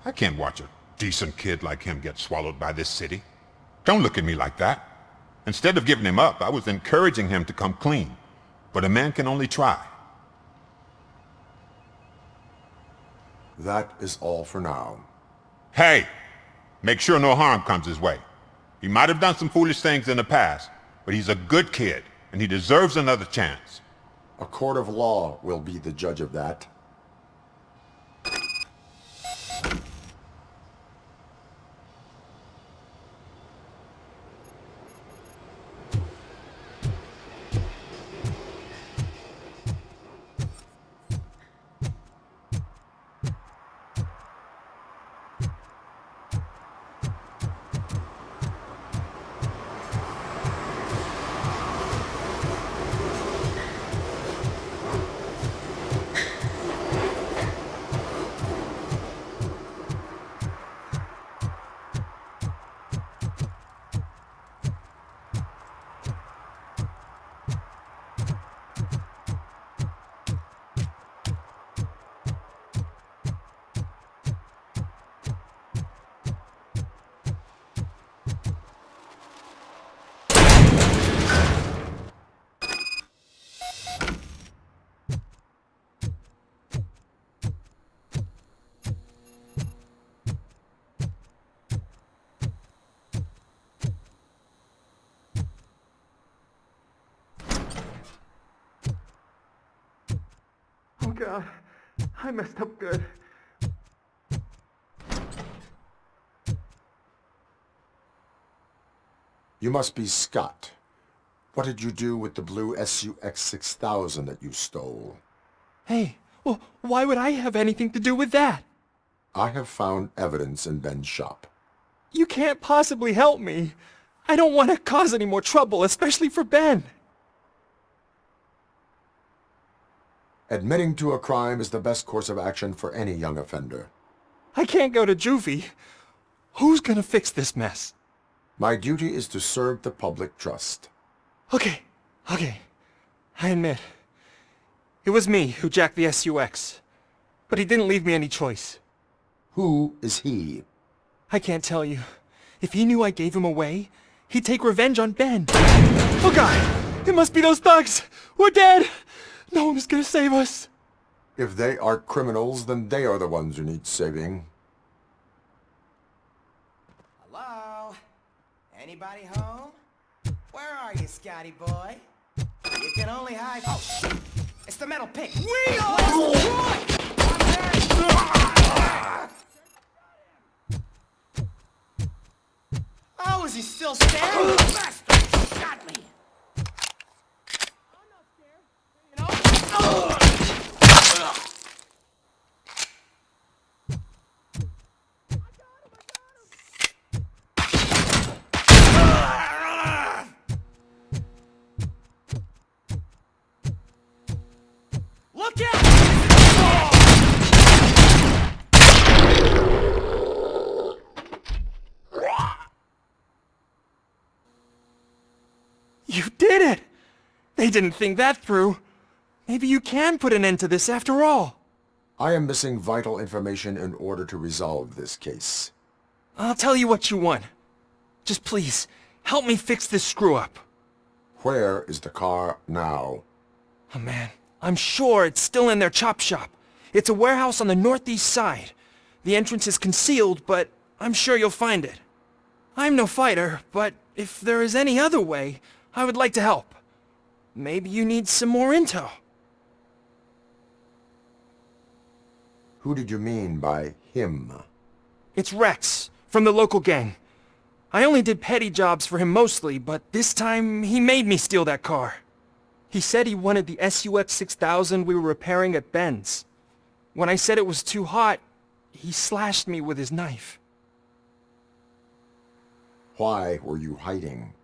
Speaker 13: I can't watch a decent kid like him get swallowed by this city. Don't look at me like that. Instead of giving him up, I was encouraging him to come clean. But a man can only try.
Speaker 5: That is all for now.
Speaker 13: Hey! Make sure no harm comes his way. He might have done some foolish things in the past, but he's a good kid, and he deserves another chance.
Speaker 5: A court of law will be the judge of that.
Speaker 11: Oh God, I messed up good.
Speaker 5: You must be Scott. What did you do with the blue SUX 6000 that you stole?
Speaker 6: Hey, well, why would I have anything to do with that?
Speaker 5: I have found evidence in Ben's shop.
Speaker 6: You can't possibly help me. I don't want to cause any more trouble, especially for Ben.
Speaker 5: Admitting to a crime is the best course of action for any young offender.
Speaker 6: I can't go to juvie. Who's gonna fix this mess?
Speaker 5: My duty is to serve the public trust.
Speaker 6: Okay. I admit. It was me who jacked the SUX. But he didn't leave me any choice.
Speaker 5: Who is he?
Speaker 6: I can't tell you. If he knew I gave him away, he'd take revenge on Ben. Oh God! It must be those thugs! We're dead! No one is gonna save us.
Speaker 5: If they are criminals, then they are the ones who need saving.
Speaker 10: Hello? Anybody home? Where are you, Scotty boy? You can only hide. Oh, shit! It's the metal pig. We are I was is he still standing? Bastard! Got me!
Speaker 6: Look out! You did it! They didn't think that through. Maybe you can put an end to this after all.
Speaker 5: I am missing vital information in order to resolve this case.
Speaker 6: I'll tell you what you want. Just please, help me fix this screw-up.
Speaker 5: Where is the car now?
Speaker 6: Oh man, I'm sure it's still in their chop shop. It's a warehouse on the northeast side. The entrance is concealed, but I'm sure you'll find it. I'm no fighter, but if there is any other way, I would like to help. Maybe you need some more intel.
Speaker 5: Who did you mean by him?
Speaker 6: It's Rex, from the local gang. I only did petty jobs for him mostly, but this time he made me steal that car. He said he wanted the SUX 6000 we were repairing at Ben's. When I said it was too hot, he slashed me with his knife.
Speaker 5: Why were you hiding?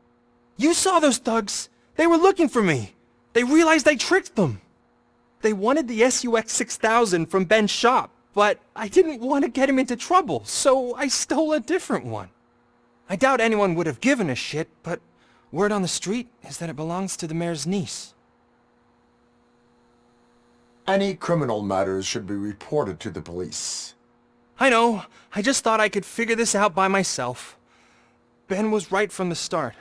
Speaker 6: You saw those thugs! They were looking for me! They realized I tricked them! They wanted the SUX 6000 from Ben's shop, but I didn't want to get him into trouble, so I stole a different one. I doubt anyone would have given a shit, but word on the street is that it belongs to the mayor's niece.
Speaker 5: Any criminal matters should be reported to the police.
Speaker 6: I know. I just thought I could figure this out by myself. Ben was right from the start.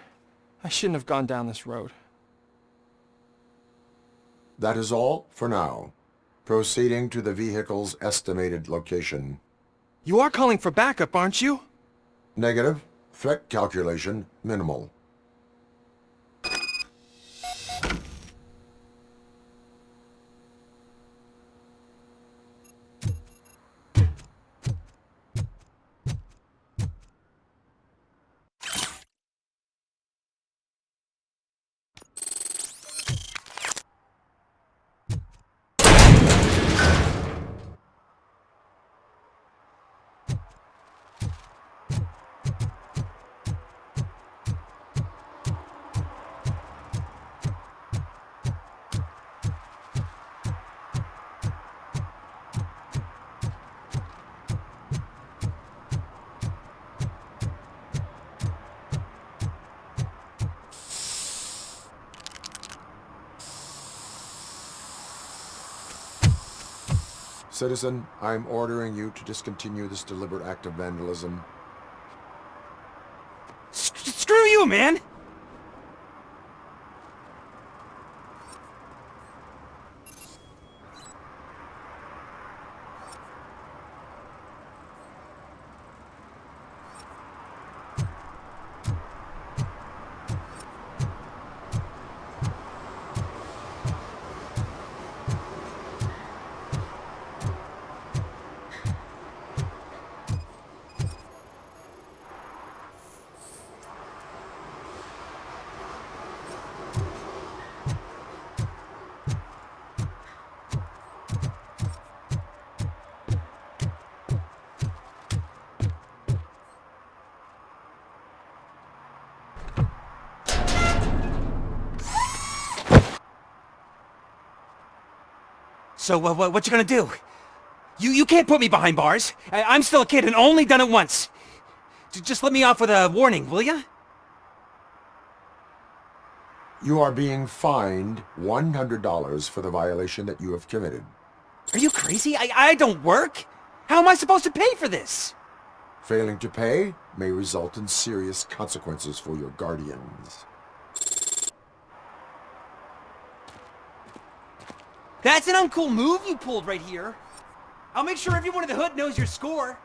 Speaker 6: I shouldn't have gone down this road.
Speaker 5: That is all for now. Proceeding to the vehicle's estimated location.
Speaker 6: You are calling for backup, aren't you?
Speaker 5: Negative. Threat calculation minimal. Citizen, I'm ordering you to discontinue this deliberate act of vandalism.
Speaker 6: Screw you, man!
Speaker 3: So, what you gonna do? You can't put me behind bars. I'm still a kid and only done it once. Just let me off with a warning, will ya?
Speaker 5: You are being fined $100 for the violation that you have committed.
Speaker 3: Are you crazy? I don't work. How am I supposed to pay for this?
Speaker 5: Failing to pay may result in serious consequences for your guardians.
Speaker 3: That's an uncool move you pulled right here. I'll make sure everyone in the hood knows your score.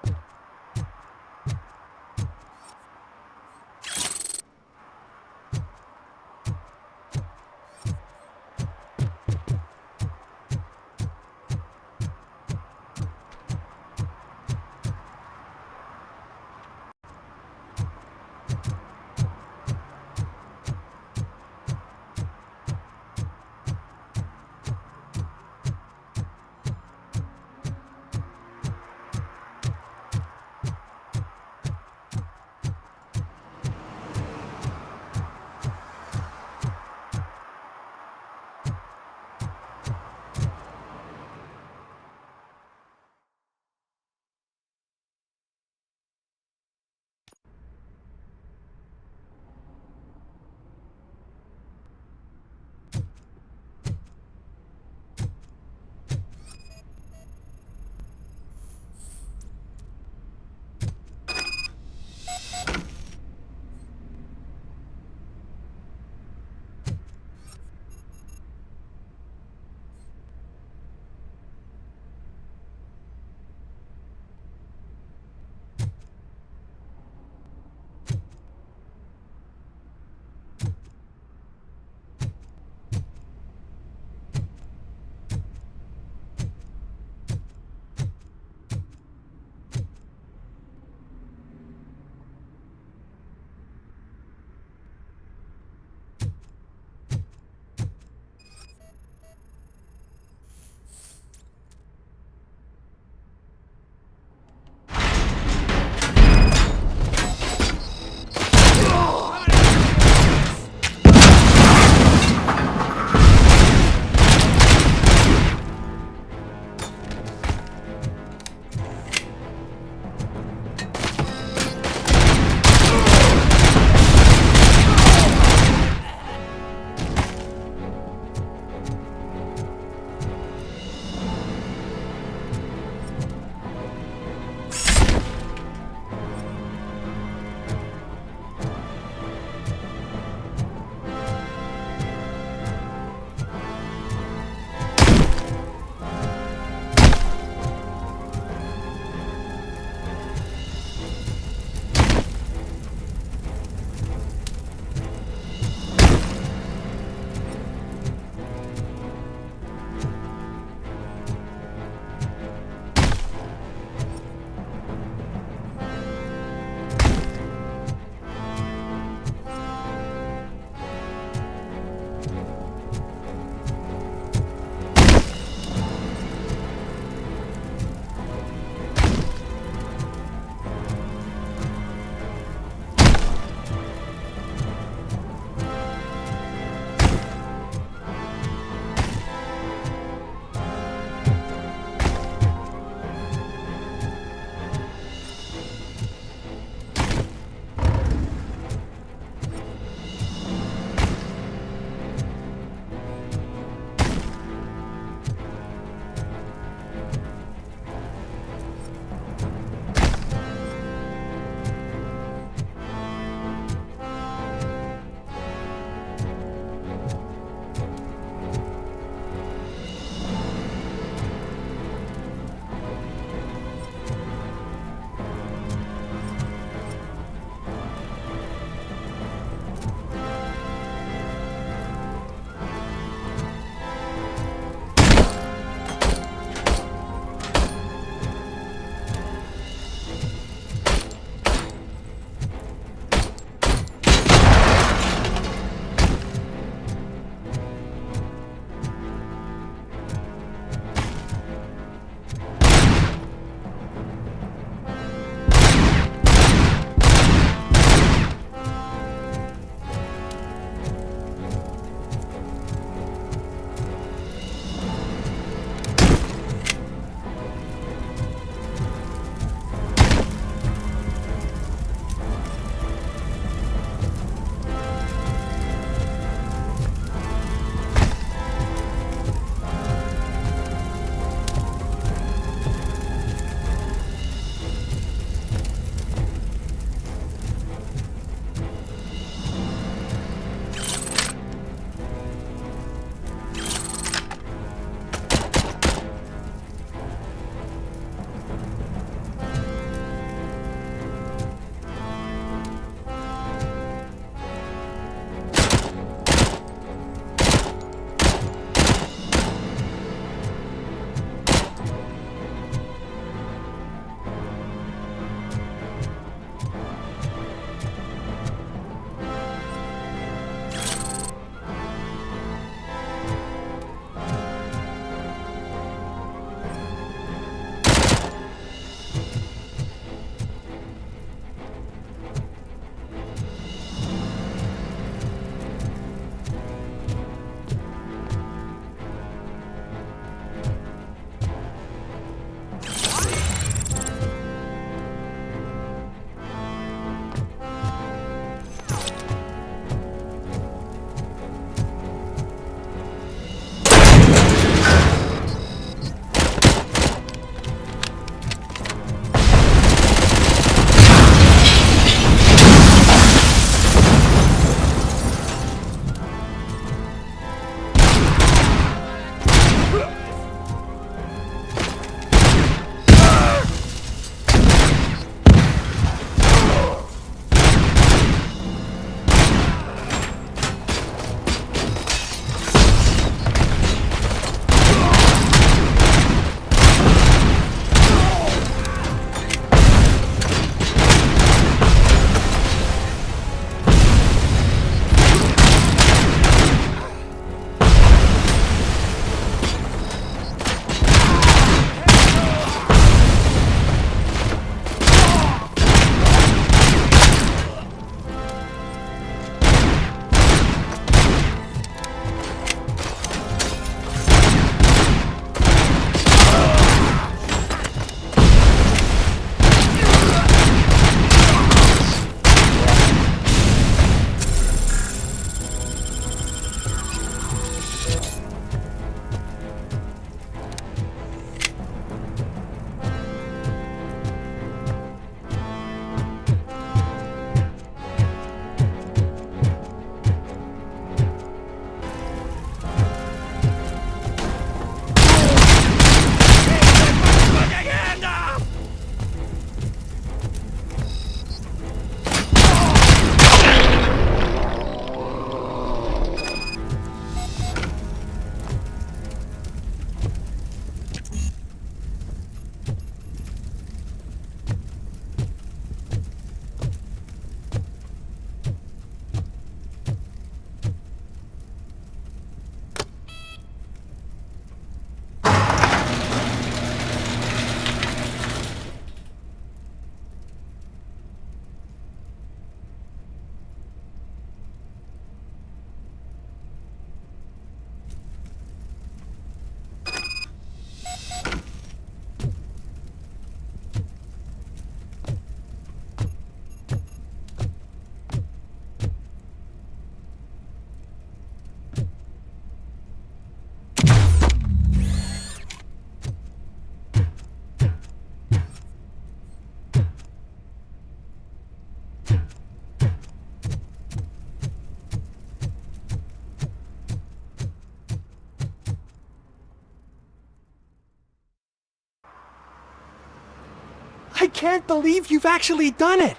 Speaker 6: can't believe you've actually done it!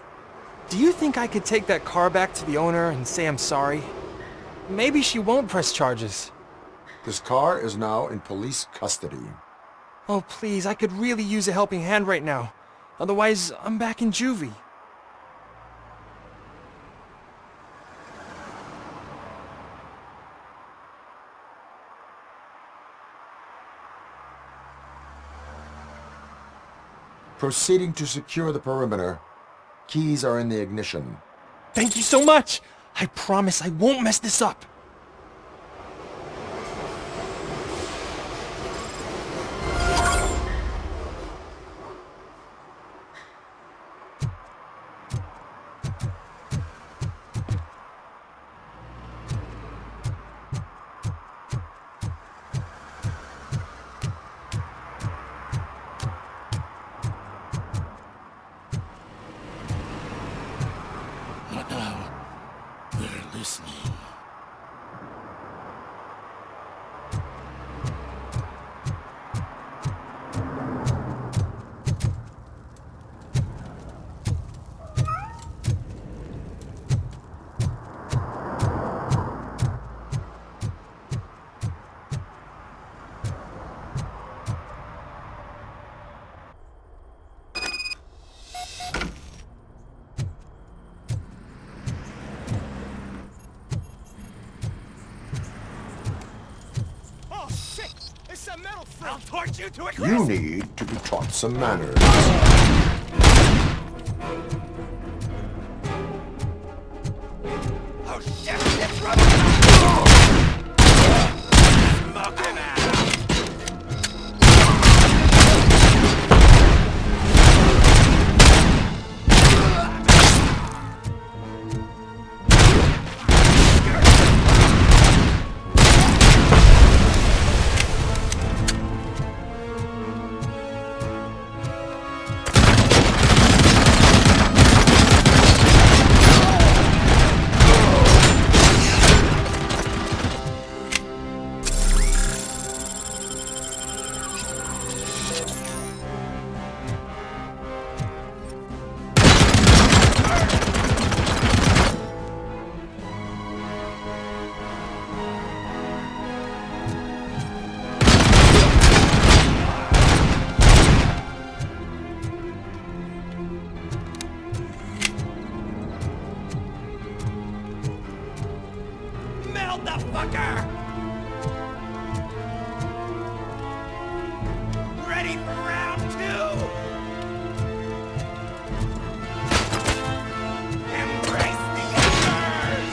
Speaker 6: Do you think I could take that car back to the owner and say I'm sorry? Maybe she won't press charges.
Speaker 5: This car is now in police custody.
Speaker 6: Oh, please, I could really use a helping hand right now. Otherwise, I'm back in juvie.
Speaker 5: Proceeding to secure the perimeter. Keys are in the ignition.
Speaker 6: Thank you so much! I promise I won't mess this up.
Speaker 22: They're listening.
Speaker 10: I'll torch you to a crisp!
Speaker 5: You need to be taught some manners.
Speaker 10: Oh shit! It's rubber! Smoke him out! Motherfucker! Ready for round two? Embrace the embers!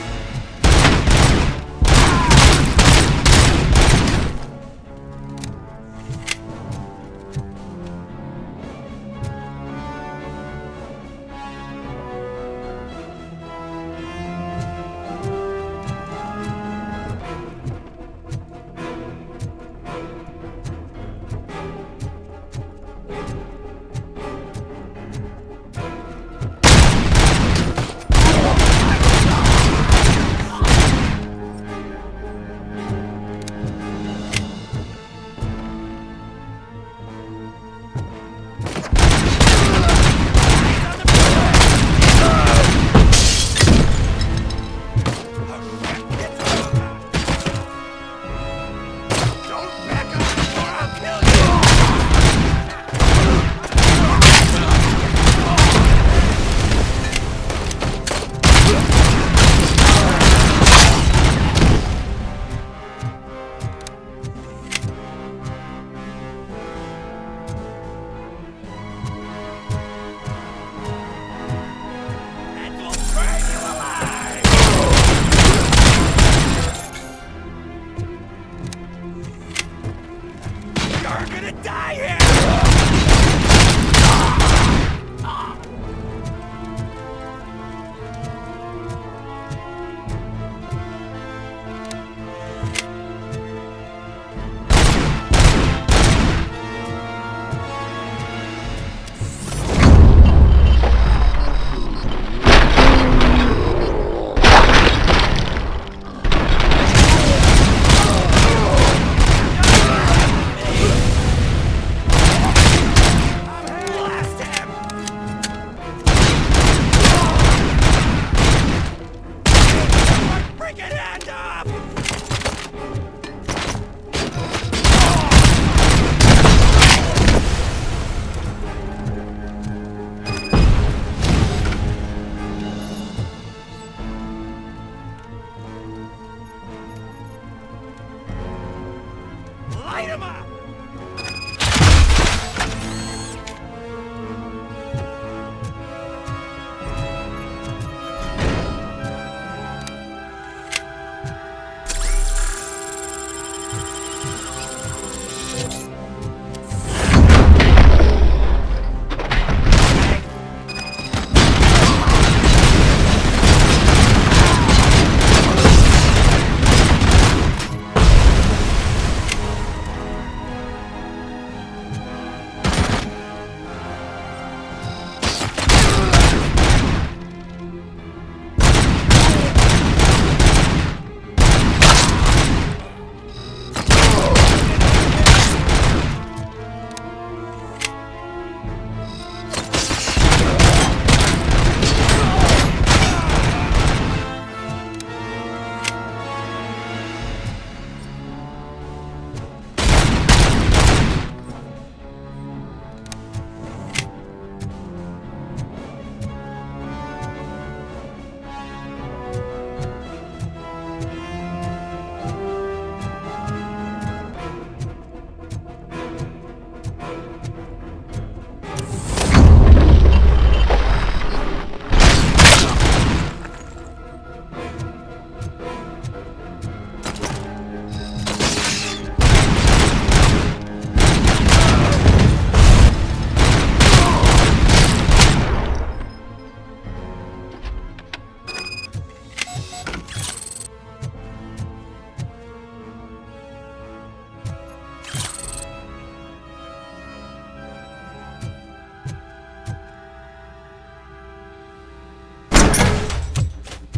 Speaker 10: Light him up!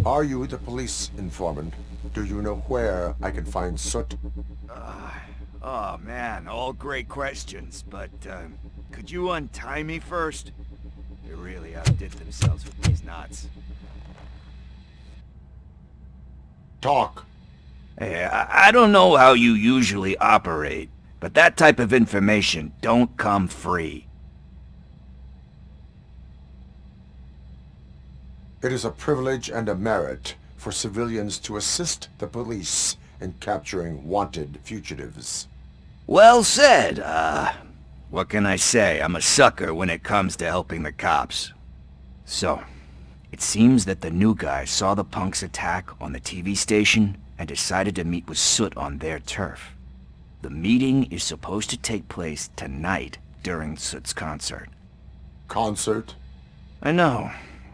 Speaker 5: Are you the police informant? Do you know where I can find Soot?
Speaker 3: Oh man, all great questions, but could you untie me first? They really outdid themselves with these knots.
Speaker 5: Talk.
Speaker 3: Hey, I don't know how you usually operate, but that type of information don't come free.
Speaker 5: It is a privilege and a merit for civilians to assist the police in capturing wanted fugitives.
Speaker 3: Well said. What can I say? I'm a sucker when it comes to helping the cops. So, it seems that the new guy saw the punks' attack on the TV station and decided to meet with Soot on their turf. The meeting is supposed to take place tonight during Soot's concert.
Speaker 5: Concert?
Speaker 3: I know.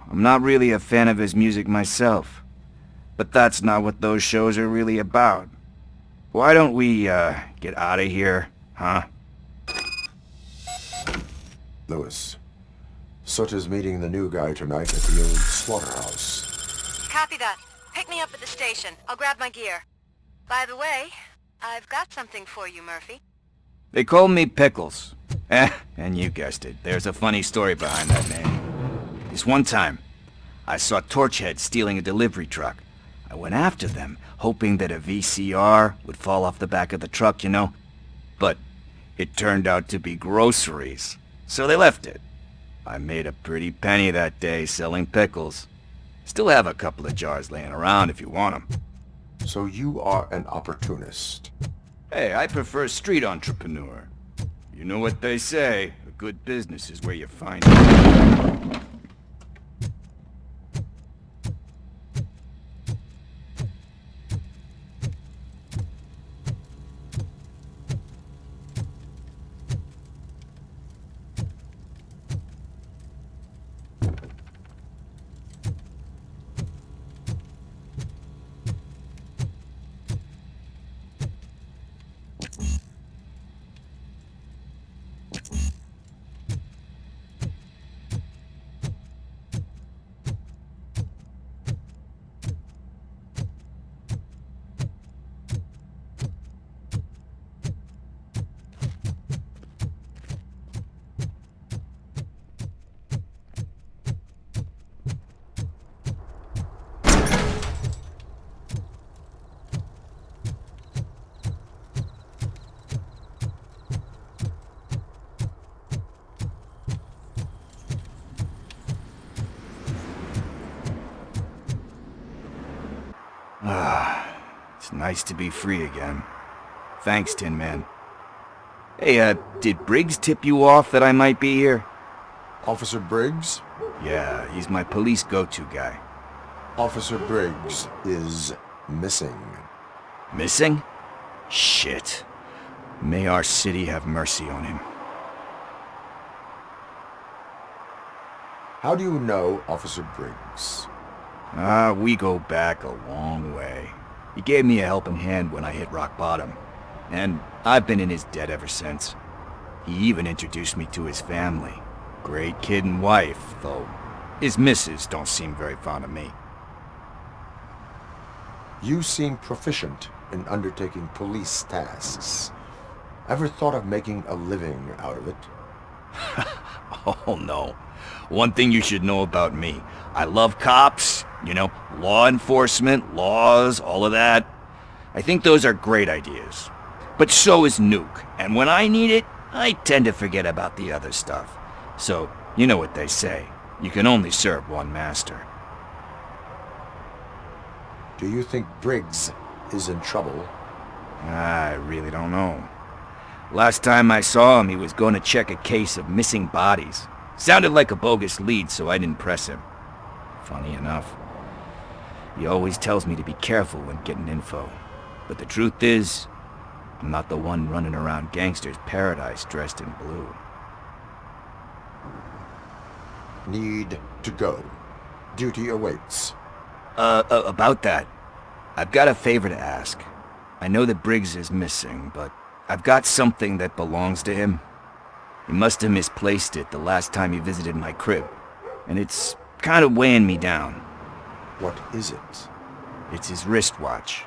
Speaker 3: I'm not really a fan of his music myself. But that's not what those shows are really about. Why don't we, get out of here, huh?
Speaker 5: Lewis, Soot is meeting the new guy tonight at the old slaughterhouse.
Speaker 7: Copy that. Pick me up at the station. I'll grab my gear. By the way, I've got something for you, Murphy.
Speaker 3: They call me Pickles. And you guessed it. There's a funny story behind that name. This one time, I saw Torchhead stealing a delivery truck. I went after them, hoping that a VCR would fall off the back of the truck, you know? But it turned out to be groceries, so they left it. I made a pretty penny that day selling pickles. Still have a couple of jars laying around if you want them.
Speaker 5: So you are an opportunist.
Speaker 3: Hey, I prefer street entrepreneur. You know what they say, a good business is where you find it. It's nice to be free again. Thanks, Tin Man. Hey, did Briggs tip you off that I might be here?
Speaker 5: Officer Briggs?
Speaker 3: Yeah, he's my police go-to guy.
Speaker 5: Officer Briggs is missing.
Speaker 3: Missing? Shit. May our city have mercy on him.
Speaker 5: How do you know Officer Briggs?
Speaker 3: We go back a long way. He gave me a helping hand when I hit rock bottom, and I've been in his debt ever since. He even introduced me to his family. Great kid and wife, though his missus don't seem very fond of me.
Speaker 5: You seem proficient in undertaking police tasks. Ever thought of making a living out of it?
Speaker 3: Oh no. One thing you should know about me. I love cops, you know, law enforcement, laws, all of that. I think those are great ideas. But so is Nuke, and when I need it, I tend to forget about the other stuff. So, you know what they say. You can only serve one master.
Speaker 5: Do you think Briggs is in trouble?
Speaker 3: I really don't know. Last time I saw him, he was going to check a case of missing bodies. Sounded like a bogus lead, so I didn't press him. Funny enough. He always tells me to be careful when getting info. But the truth is, I'm not the one running around gangster's paradise dressed in blue.
Speaker 5: Need to go. Duty awaits.
Speaker 3: About that, I've got a favor to ask. I know that Briggs is missing, but I've got something that belongs to him. He must have misplaced it the last time he visited my crib, and it's kind of weighing me down.
Speaker 5: What is it?
Speaker 3: It's his wristwatch.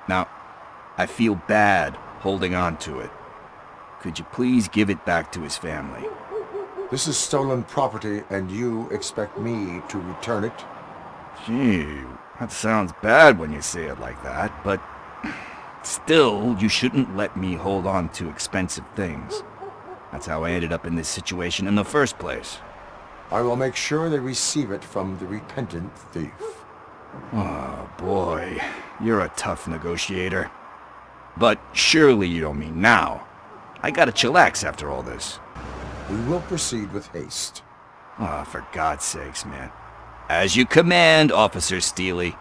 Speaker 3: Now, I feel bad holding on to it. Could you please give it back to his family?
Speaker 5: This is stolen property, and you expect me to return it?
Speaker 3: Gee, that sounds bad when you say it like that, but still, you shouldn't let me hold on to expensive things. That's how I ended up in this situation in the first place.
Speaker 5: I will make sure they receive it from the repentant thief.
Speaker 3: Oh, boy. You're a tough negotiator. But surely you don't mean now. I gotta chillax after all this.
Speaker 5: We will proceed with haste.
Speaker 3: Oh, for God's sakes, man. As you command, Officer Steely.